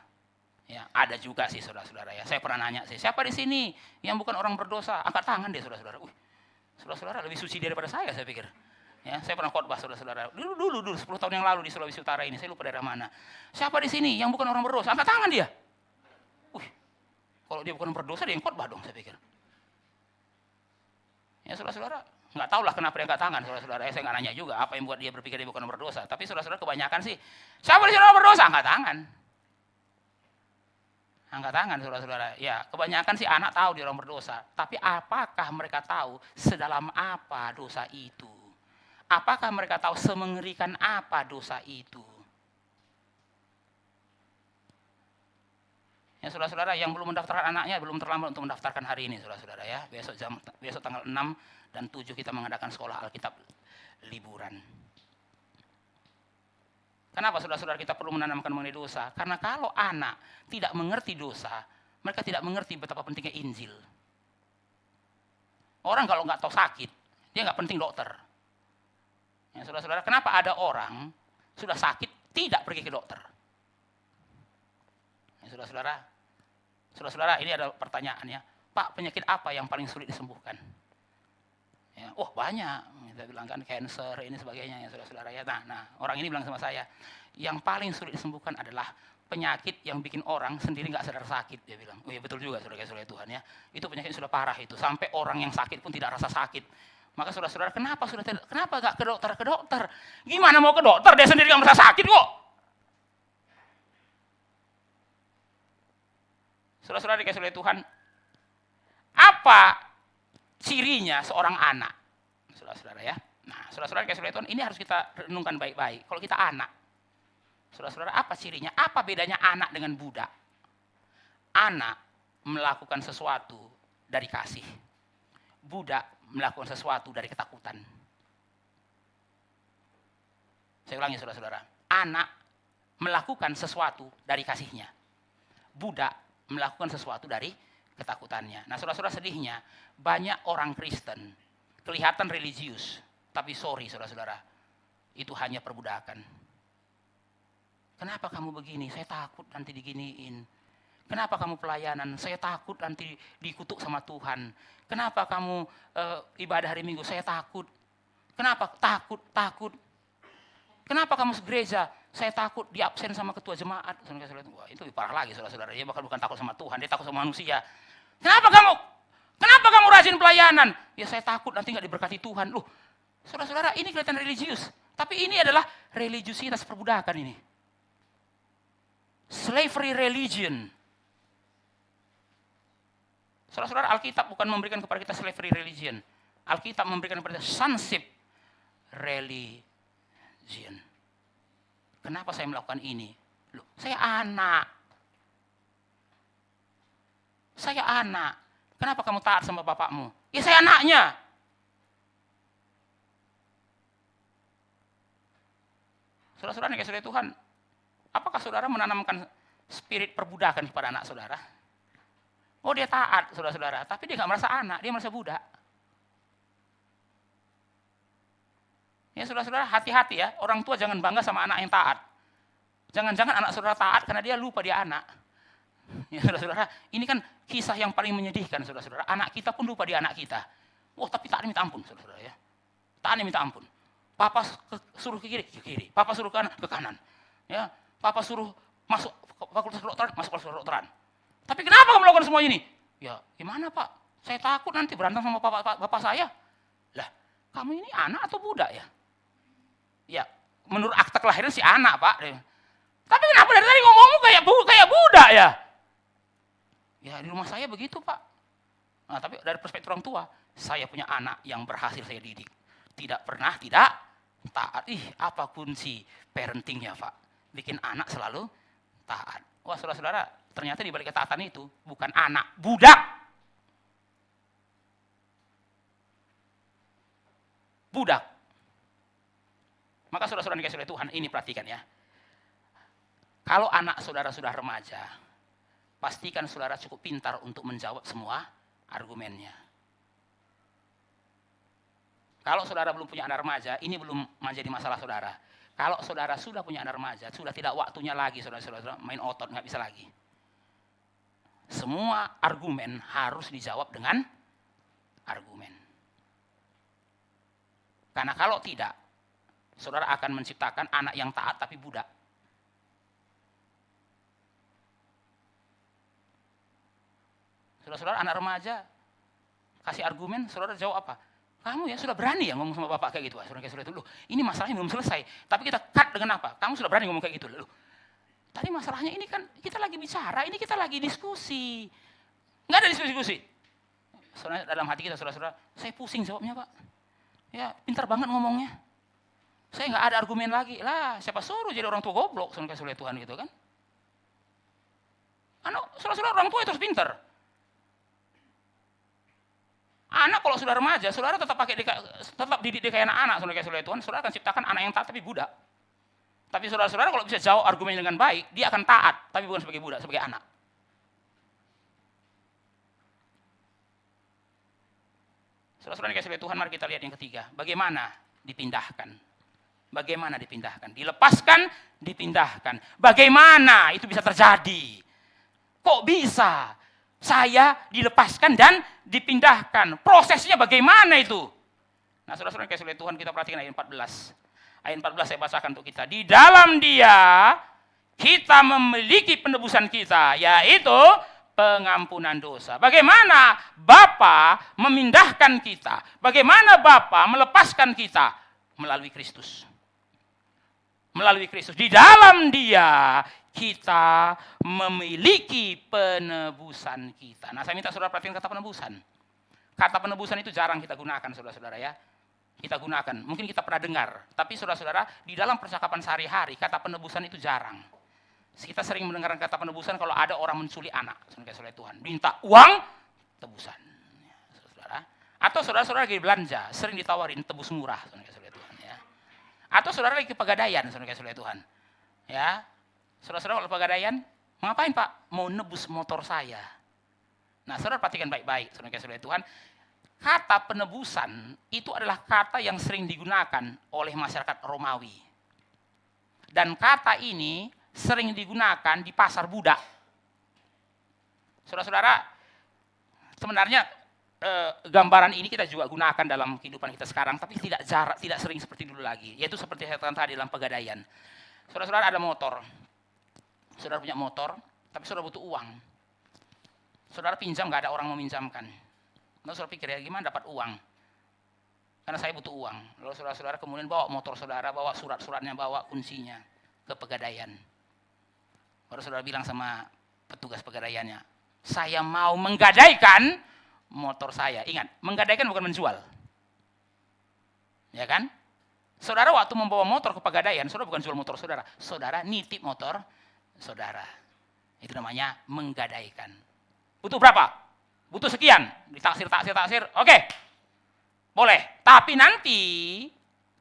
Ya, ada juga sih saudara-saudara ya. Saya pernah nanya sih, siapa di sini yang bukan orang berdosa? Angkat tangan deh saudara-saudara. Saudara-saudara lebih suci daripada saya pikir. Ya, saya pernah khotbah saudara-saudara. Dulu 10 tahun yang lalu di Sulawesi Utara ini, saya lupa daerah mana. Siapa di sini yang bukan orang berdosa? Angkat tangan dia. Kalau dia bukan berdosa, dia yang khotbah dong, saya pikir. Ya, saudara-saudara, nggak tahu lah kenapa dia angkat tangan, saudara-saudara. Saya nggak nanya juga apa yang buat dia berpikir dia bukan orang berdosa. Tapi saudara-saudara kebanyakan sih, siapa di sini orang berdosa? Angkat tangan. Angkat tangan, saudara-saudara. Ya, kebanyakan sih anak tahu dia orang berdosa. Tapi apakah mereka tahu sedalam apa dosa itu? Apakah mereka tahu semengerikan apa dosa itu? Ya Ya saudara-saudara, yang belum mendaftarkan anaknya belum terlambat untuk mendaftarkan hari ini saudara-saudara ya. Besok tanggal 6 dan 7 kita mengadakan sekolah Alkitab liburan. Kenapa saudara-saudara kita perlu menanamkan mengenai dosa? Karena kalau anak tidak mengerti dosa, mereka tidak mengerti betapa pentingnya Injil. Orang kalau nggak tahu sakit, dia nggak penting dokter. Ya, saudara-saudara, kenapa ada orang sudah sakit tidak pergi ke dokter? Ya, saudara-saudara, ini ada pertanyaannya. Pak, penyakit apa yang paling sulit disembuhkan? Ya, banyak. Kita bilang kan cancer ini sebagainya ya saudara-saudara ya. Nah, orang ini bilang sama saya, yang paling sulit disembuhkan adalah penyakit yang bikin orang sendiri nggak sadar sakit, dia bilang. Oh ya betul juga saudara-saudara Tuhan ya. Itu penyakit sudah parah itu, sampai orang yang sakit pun tidak rasa sakit. Maka saudara-saudara, kenapa nggak ke dokter? Gimana mau ke dokter? Dia sendiri nggak merasa sakit kok. Saudara-saudara dikasih oleh Tuhan, apa cirinya seorang anak? Saudara-saudara ya. Nah, saudara-saudara dikasih oleh Tuhan, ini harus kita renungkan baik-baik. Kalau kita anak, saudara-saudara, apa cirinya? Apa bedanya anak dengan budak? Anak melakukan sesuatu dari kasih. Budak melakukan sesuatu dari ketakutan. Saya ulangi saudara-saudara. Anak melakukan sesuatu dari kasihnya. Budak melakukan sesuatu dari ketakutannya. Nah saudara-saudara, sedihnya banyak orang Kristen kelihatan religius, tapi sorry saudara-saudara, itu hanya perbudakan. Kenapa kamu begini? Saya takut nanti diginiin. Kenapa kamu pelayanan? Saya takut nanti dikutuk sama Tuhan. Kenapa kamu ibadah hari Minggu? Saya takut. Kenapa? Takut. Kenapa kamu gereja? Saya takut diabsen sama ketua jemaat. Wah, itu parah lagi saudara-saudara. Dia bukan takut sama Tuhan, dia takut sama manusia. Kenapa kamu rajin pelayanan? Ya saya takut nanti nggak diberkati Tuhan. Loh, saudara-saudara, ini kelihatan religius. Tapi ini adalah religiusitas perbudakan ini. Slavery religion. Saudara-saudara, Alkitab bukan memberikan kepada kita slavery religion. Alkitab memberikan kepada kita sonship religion. Kenapa saya melakukan ini? Loh, saya anak. Kenapa kamu taat sama bapakmu? Ya saya anaknya. Saudara-saudara yang kasih Tuhan, apakah saudara menanamkan spirit perbudakan kepada anak saudara? Oh dia taat saudara-saudara, tapi dia nggak merasa anak, dia merasa budak. Ya saudara-saudara, hati-hati ya, orang tua jangan bangga sama anak yang taat. Jangan-jangan anak saudara taat karena dia lupa dia anak. Ya saudara-saudara, ini kan kisah yang paling menyedihkan saudara-saudara. Anak kita pun lupa dia anak kita. Tapi taatnya minta ampun saudara-saudara ya. Taatnya minta ampun. Papa suruh ke kiri. Papa suruh ke kanan, ke kanan. Ya, papa suruh masuk fakultas kedokteran, masuk fakultas kedokteran. Tapi kenapa kamu melakukan semua ini? Ya, gimana Pak? Saya takut nanti berantem sama bapak saya. Lah, kamu ini anak atau budak ya? Ya, menurut akta kelahiran si anak Pak. Tapi kenapa dari tadi ngomongmu kayak budak ya? Ya di rumah saya begitu Pak. Nah, tapi dari perspektif orang tua, saya punya anak yang berhasil saya didik. Tidak pernah tidak taat. Apa kunci parentingnya Pak? Bikin anak selalu taat. Wah saudara-saudara, ternyata di balik ketaatan itu bukan anak, budak. Budak. Maka saudara-saudara dikasih oleh Tuhan, ini perhatikan ya. Kalau anak saudara sudah remaja, pastikan saudara cukup pintar untuk menjawab semua argumennya. Kalau saudara belum punya anak remaja, ini belum menjadi masalah saudara. Kalau saudara sudah punya anak remaja, sudah tidak waktunya lagi saudara-saudara main otot, nggak bisa lagi. Semua argumen harus dijawab dengan argumen. Karena kalau tidak, saudara akan menciptakan anak yang taat tapi budak. Saudara-saudara, anak remaja kasih argumen, saudara jawab apa? Kamu ya sudah berani ya ngomong sama bapak kayak gitu. Saudara itu, loh, ini masalahnya belum selesai. Tapi kita cut dengan apa? Kamu sudah berani ngomong kayak gitu. Loh, tadi masalahnya ini kan kita lagi bicara, ini kita lagi diskusi. Nggak ada diskusi. Soalnya dalam hati kita saudara-saudara, saya pusing jawabnya Pak. Ya pintar banget ngomongnya. Saya nggak ada argumen lagi. Lah siapa suruh jadi orang tua goblok? Soalnya Tuhan gitu kan. Saudara-saudara orang tua itu harus pinter. Anak kalau sudah remaja, saudara tetap didik dia kayak anak-anak, saudara Tuhan, saudara akan ciptakan anak yang taat tapi budak. Tapi saudara-saudara kalau bisa jawab argumen dengan baik, dia akan taat, tapi bukan sebagai budak, sebagai anak. Saudara-saudara yang kasih Tuhan, mari kita lihat yang ketiga. Bagaimana dipindahkan? Bagaimana dipindahkan? Dilepaskan, dipindahkan. Bagaimana itu bisa terjadi? Kok bisa saya dilepaskan dan dipindahkan? Prosesnya bagaimana itu? Nah, saudara-saudara yang kasih Tuhan, kita perhatikan ayat 14. Ayat 14 saya bacakan untuk kita. Di dalam Dia kita memiliki penebusan kita, yaitu pengampunan dosa. Bagaimana Bapa memindahkan kita? Bagaimana Bapa melepaskan kita? Melalui Kristus. Melalui Kristus. Di dalam Dia kita memiliki penebusan kita. Nah, saya minta saudara perhatikan kata penebusan. Kata penebusan itu jarang kita gunakan, saudara-saudara ya. Kita gunakan, mungkin kita pernah dengar, tapi saudara-saudara di dalam percakapan sehari-hari kata penebusan itu jarang. Kita sering mendengar kata penebusan kalau ada orang menculik anak, saudara Tuhan, minta uang tebusan, saudara. Atau saudara-saudara lagi belanja, sering ditawarin tebus murah, saudara Tuhan. Ya. Atau saudara lagi ke Pegadaian, saudara Tuhan. Ya, saudara-saudara kalau Pegadaian, ngapain Pak? Mau nebus motor saya. Nah, saudara perhatikan baik-baik, saudara Tuhan. Kata penebusan itu adalah kata yang sering digunakan oleh masyarakat Romawi. Dan kata ini sering digunakan di pasar budak. Saudara-saudara, sebenarnya gambaran ini kita juga gunakan dalam kehidupan kita sekarang, tapi tidak sering seperti dulu lagi. Yaitu seperti saya katakan tadi dalam Pegadaian. Saudara-saudara ada motor. Saudara punya motor, tapi saudara butuh uang. Saudara pinjam, nggak ada orang mau minjamkan. Lalu saudara pikir, ya gimana dapat uang? Karena saya butuh uang. Lalu saudara-saudara kemudian bawa motor saudara, bawa surat-suratnya, bawa kuncinya ke Pegadaian. Baru saudara bilang sama petugas Pegadaiannya, saya mau menggadaikan motor saya. Ingat, menggadaikan bukan menjual. Ya kan? Saudara waktu membawa motor ke Pegadaian, saudara bukan jual motor saudara. Saudara nitip motor saudara. Itu namanya menggadaikan. Butuh berapa? Butuh sekian, ditaksir, oke, boleh. Tapi nanti,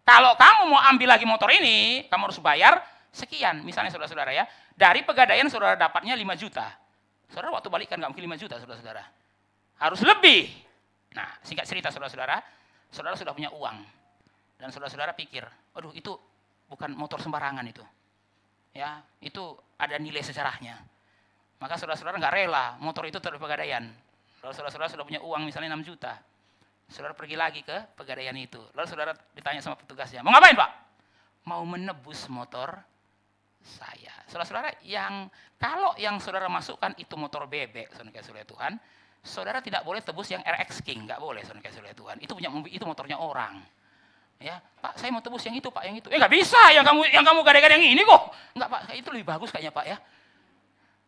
kalau kamu mau ambil lagi motor ini, kamu harus bayar sekian. Misalnya saudara-saudara ya, dari Pegadaian saudara dapatnya 5 juta. Saudara waktu balik kan nggak mungkin 5 juta saudara-saudara. Harus lebih. Nah, singkat cerita saudara-saudara, saudara sudah punya uang. Dan saudara-saudara pikir, aduh itu bukan motor sembarangan itu. Ya, itu ada nilai sejarahnya. Maka saudara-saudara nggak rela motor itu dari Pegadaian. Lalu saudara-saudara sudah punya uang misalnya 6 juta. Saudara pergi lagi ke Pegadaian itu. Lalu saudara ditanya sama petugasnya, mau ngapain Pak? Mau menebus motor saya. Saudara-saudara, kalau yang saudara masukkan itu motor bebek, saudara Tuhan, saudara tidak boleh tebus yang RX King, nggak boleh saudara Tuhan. Itu motornya orang. Ya, Pak, saya mau tebus yang itu, Pak, yang itu. Nggak bisa, yang kamu gadaikan yang ini kok. Nggak, Pak, itu lebih bagus kayaknya, Pak ya.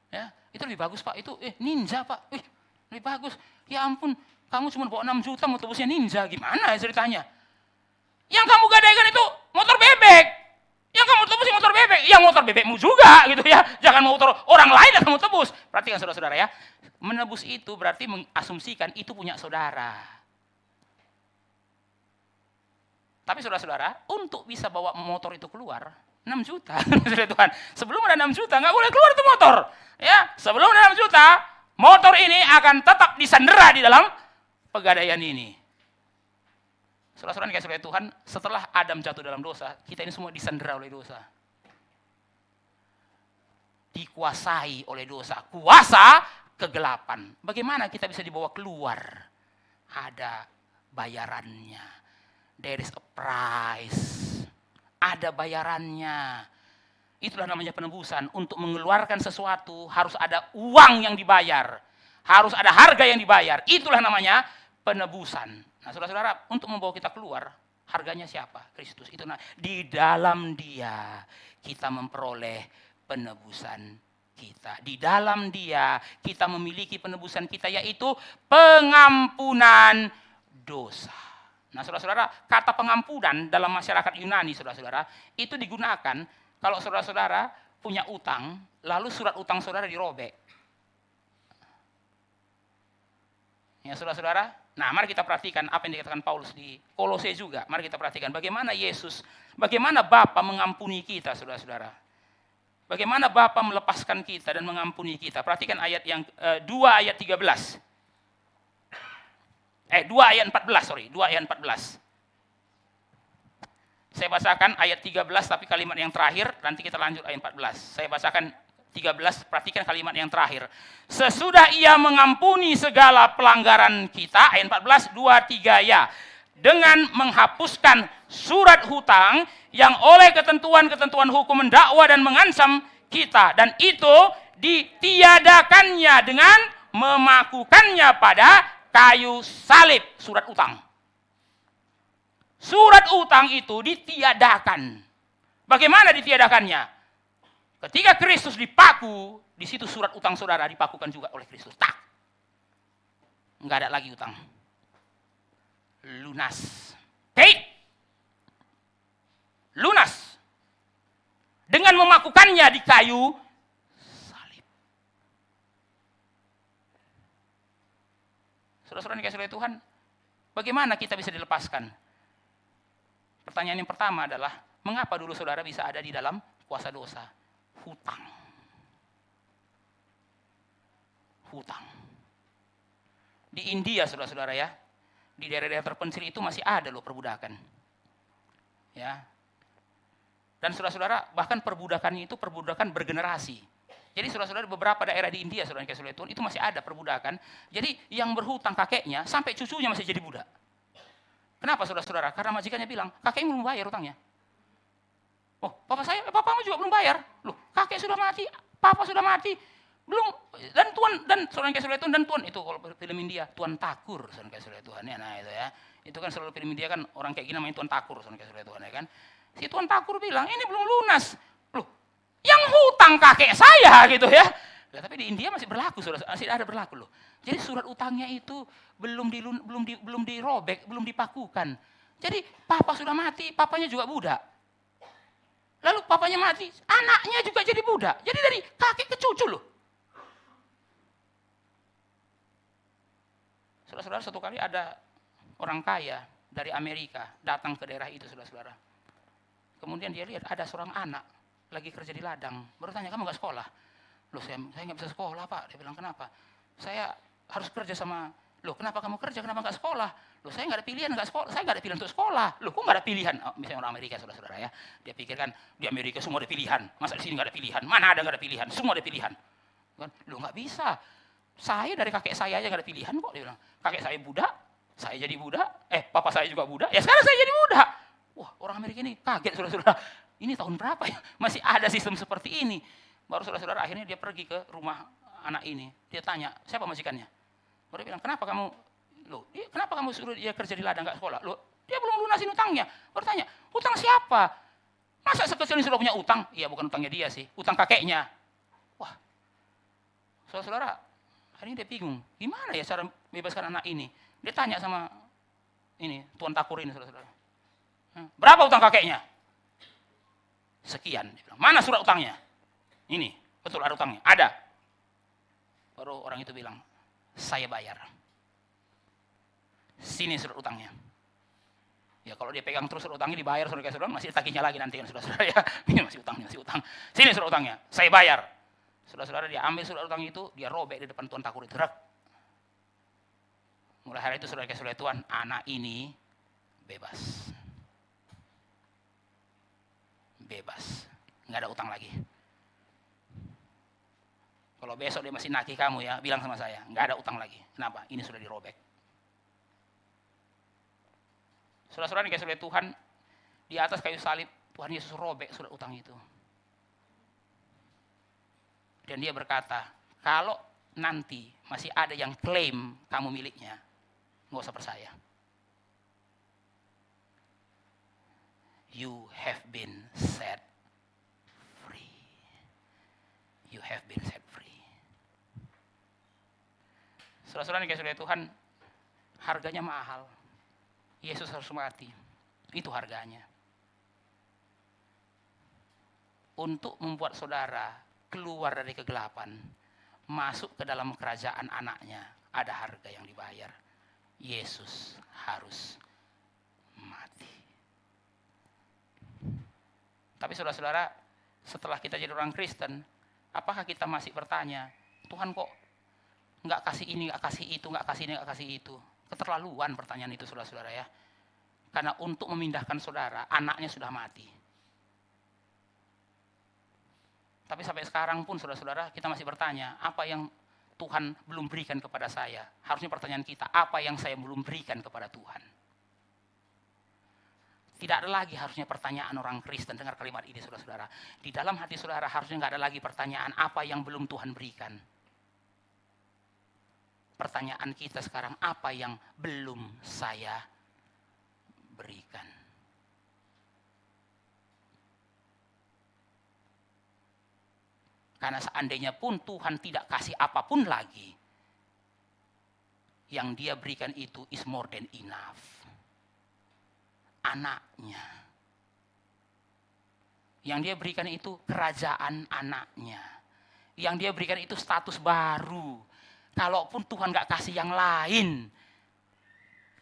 Ya, itu lebih bagus, Pak. Itu Ninja, Pak. Lebih bagus. Ya ampun, kamu cuma bawa 6 juta mau tebusnya Ninja. Gimana ya ceritanya? Yang kamu gadaikan itu motor bebek. Yang kamu tebus motor bebek. Ya motor bebekmu juga gitu ya. Jangan motor orang lain yang kamu tebus. Perhatikan saudara-saudara ya. Menebus itu berarti mengasumsikan itu punya saudara. Tapi saudara-saudara, untuk bisa bawa motor itu keluar, 6 juta. Tuhan. Sebelum ada 6 juta, nggak boleh keluar itu motor. Ya, sebelum ada 6 juta, motor ini akan tetap disandera di dalam Pegadaian ini. Saudara-saudara yang dikasihi Tuhan, setelah Adam jatuh dalam dosa, kita ini semua disandera oleh dosa. Dikuasai oleh dosa. Kuasa kegelapan. Bagaimana kita bisa dibawa keluar? Ada bayarannya. There is a price. Ada bayarannya. Itulah namanya penebusan. Untuk mengeluarkan sesuatu harus ada uang yang dibayar. Harus ada harga yang dibayar. Itulah namanya penebusan. Nah, saudara-saudara, untuk membawa kita keluar, harganya siapa? Kristus. Itu di dalam Dia kita memperoleh penebusan kita. Di dalam Dia kita memiliki penebusan kita, yaitu pengampunan dosa. Nah, saudara-saudara, kata pengampunan dalam masyarakat Yunani, saudara-saudara, itu digunakan kalau saudara-saudara punya utang, lalu surat utang saudara dirobek. Ya saudara-saudara, nah mari kita perhatikan apa yang dikatakan Paulus di Kolose juga. Mari kita perhatikan bagaimana Yesus, bagaimana Bapa mengampuni kita saudara-saudara. Bagaimana Bapa melepaskan kita dan mengampuni kita. Perhatikan ayat yang 2 ayat 13. 2 ayat 14, 2 ayat 14. Saya bacakan ayat 13 tapi kalimat yang terakhir, nanti kita lanjut ayat 14. Saya bacakan 13, perhatikan kalimat yang terakhir. Sesudah ia mengampuni segala pelanggaran kita, ayat 14, 2, 3 ya. Dengan menghapuskan surat hutang yang oleh ketentuan-ketentuan hukum mendakwa dan mengancam kita. Dan itu ditiadakannya dengan memakukannya pada kayu salib, surat utang. Surat utang itu ditiadakan. Bagaimana ditiadakannya? Ketika Kristus dipaku, di situ surat utang saudara dipakukan juga oleh Kristus. Tak. Enggak ada lagi utang. Lunas. Paid. Lunas. Dengan memakukannya di kayu salib. Saudara-saudara dikasih oleh Tuhan, bagaimana kita bisa dilepaskan? Pertanyaan yang pertama adalah, mengapa dulu saudara bisa ada di dalam kuasa dosa? Hutang. Hutang. Di India saudara-saudara ya, di daerah-daerah terpencil itu masih ada loh perbudakan. Ya. Dan saudara-saudara, bahkan perbudakannya itu perbudakan bergenerasi. Jadi saudara-saudara beberapa daerah di India saudara kasih oleh Tuhan itu masih ada perbudakan. Jadi yang berhutang kakeknya sampai cucunya masih jadi budak. Kenapa saudara-saudara? Karena majikannya bilang, kakeknya belum bayar hutangnya. Oh, papamu juga belum bayar. Loh, kakek sudah mati, papa sudah mati. Belum, dan Tuhan, dan saudara kasih oleh Tuhan, dan Tuhan, itu kalau film India, Tuan Takur, saudara kasih oleh Tuhan. Ya, nah itu ya. Itu kan selalu film India kan, orang kayak gini namanya Tuan Takur, saudara kasih oleh Tuhan. Ya kan. Si Tuan Takur bilang, ini belum lunas. Loh, yang hutang kakek saya gitu ya. Ya, tapi di India masih berlaku, saudara, masih ada berlaku loh. Jadi surat utangnya itu belum dirobek, belum dipakukan. Jadi papa sudah mati, papanya juga budak. Lalu papanya mati, anaknya juga jadi budak. Jadi dari kakek ke cucu loh. Saudara-saudara, satu kali ada orang kaya dari Amerika datang ke daerah itu, saudara-saudara. Kemudian dia lihat ada seorang anak lagi kerja di ladang. Baru tanya, kamu gak sekolah? Loh, saya gak bisa sekolah pak. Dia bilang, kenapa? Saya harus kerja sama, loh kenapa kamu kerja, kenapa gak sekolah? Loh saya gak ada pilihan, gak sekolah. Saya gak ada pilihan untuk sekolah. Loh kok gak ada pilihan? Oh, misalnya orang Amerika saudara-saudara ya. Dia pikirkan di Amerika semua ada pilihan. Masa di sini gak ada pilihan? Mana ada gak ada pilihan? Semua ada pilihan. Loh gak bisa. Saya dari kakek saya aja gak ada pilihan kok. Dia bilang, kakek saya budak, saya jadi budak. Papa saya juga budak. Ya sekarang saya jadi budak. Wah orang Amerika ini kaget saudara-saudara. Ini tahun berapa ya? Masih ada sistem seperti ini. Baru saudara-saudara akhirnya dia pergi ke rumah anak ini. Dia tanya, siapa majikannya? Baru dia bilang, kenapa kamu suruh dia kerja di ladang gak sekolah? Loh, dia belum lunasin utangnya. Baru tanya, utang siapa? Masa sekecil ini sudah punya utang? Iya, bukan utangnya dia sih, utang kakeknya. Wah, saudara-saudara, akhirnya dia bingung. Gimana ya cara membebaskan anak ini? Dia tanya sama ini, Tuan Takur ini, saudara-saudara. Berapa utang kakeknya? Sekian. Dia bilang, mana surat utangnya? Ini, betul ada utangnya? Ada. Baru orang itu bilang, saya bayar. Sini surat utangnya. Ya kalau dia pegang terus surat utangnya dibayar, saudara-saudara masih taginya lagi nanti kan saudara-saudara ya. Ini masih utang. Sini surat utangnya, saya bayar. Saudara-saudara dia ambil surat utang itu, dia robek di depan Tuan Takur itu. Mulai hari itu saudara-saudara Tuhan, anak ini bebas. Bebas. Enggak ada utang lagi. Kalau besok dia masih nagih kamu ya, bilang sama saya, enggak ada utang lagi. Kenapa? Ini sudah dirobek. Saudara-saudara dikasih oleh Tuhan, di atas kayu salib, Tuhan Yesus robek surat utang itu. Dan dia berkata, kalau nanti masih ada yang klaim kamu miliknya, nggak usah percaya. You have been set free. You have been set free. Saudara-saudara dikasih oleh Tuhan, harganya mahal. Yesus harus mati. Itu harganya. Untuk membuat saudara keluar dari kegelapan, masuk ke dalam kerajaan anaknya, ada harga yang dibayar. Yesus harus mati. Tapi saudara-saudara, setelah kita jadi orang Kristen, apakah kita masih bertanya, Tuhan kok nggak kasih ini, nggak kasih itu, nggak kasih ini, nggak kasih itu? Keterlaluan pertanyaan itu, saudara-saudara ya. Karena untuk memindahkan saudara, anaknya sudah mati. Tapi sampai sekarang pun saudara-saudara, kita masih bertanya, apa yang Tuhan belum berikan kepada saya? Harusnya pertanyaan kita, apa yang saya belum berikan kepada Tuhan? Tidak ada lagi harusnya pertanyaan orang Kristen, dengar kalimat ini saudara-saudara. Di dalam hati saudara harusnya nggak ada lagi pertanyaan apa yang belum Tuhan berikan. Pertanyaan kita sekarang, apa yang belum saya berikan? Karena seandainya pun Tuhan tidak kasih apapun lagi, yang dia berikan itu is more than enough. Anaknya. Yang dia berikan itu kerajaan anaknya. Yang dia berikan itu status baru. Kalaupun Tuhan gak kasih yang lain,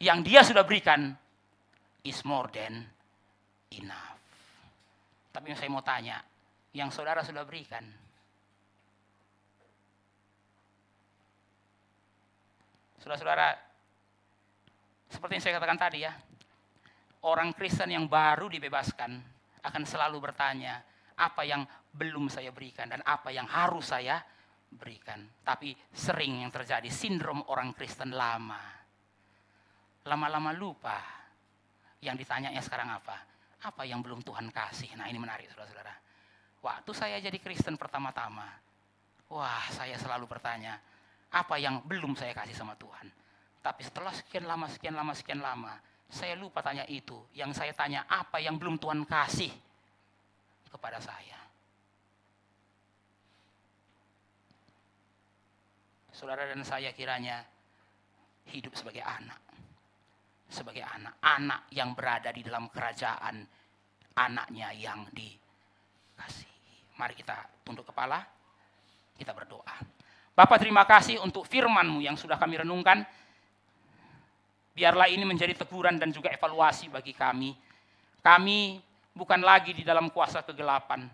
yang dia sudah berikan is more than enough. Tapi saya mau tanya, yang saudara sudah berikan, saudara-saudara, seperti yang saya katakan tadi ya, orang Kristen yang baru dibebaskan akan selalu bertanya, apa yang belum saya berikan dan apa yang harus saya berikan. Tapi sering yang terjadi sindrom orang Kristen lama. Lama-lama lupa. Yang ditanyanya sekarang apa? Apa yang belum Tuhan kasih? Nah ini menarik saudara-saudara. Waktu saya jadi Kristen pertama-tama, wah saya selalu bertanya, apa yang belum saya kasih sama Tuhan? Tapi setelah sekian lama, saya lupa tanya itu. Yang saya tanya, apa yang belum Tuhan kasih kepada saya? Saudara dan saya kiranya hidup sebagai anak. Sebagai anak yang berada di dalam kerajaan anaknya yang dikasihi. Mari kita tunduk kepala, kita berdoa. Bapa, terima kasih untuk firman-Mu yang sudah kami renungkan. Biarlah ini menjadi teguran dan juga evaluasi bagi kami. Kami bukan lagi di dalam kuasa kegelapan.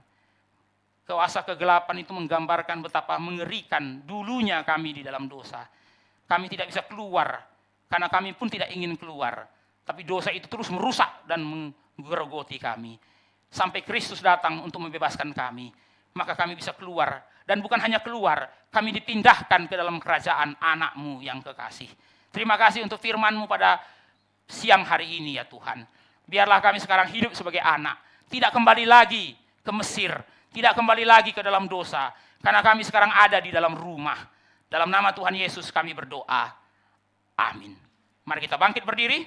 Kuasa kegelapan itu menggambarkan betapa mengerikan dulunya kami di dalam dosa. Kami tidak bisa keluar, karena kami pun tidak ingin keluar. Tapi dosa itu terus merusak dan menggerogoti kami. Sampai Kristus datang untuk membebaskan kami. Maka kami bisa keluar. Dan bukan hanya keluar, kami dipindahkan ke dalam kerajaan anak-Mu yang kekasih. Terima kasih untuk firman-Mu pada siang hari ini ya Tuhan. Biarlah kami sekarang hidup sebagai anak. Tidak kembali lagi ke Mesir. Tidak kembali lagi ke dalam dosa. Karena kami sekarang ada di dalam rumah. Dalam nama Tuhan Yesus kami berdoa. Amin. Mari kita bangkit berdiri.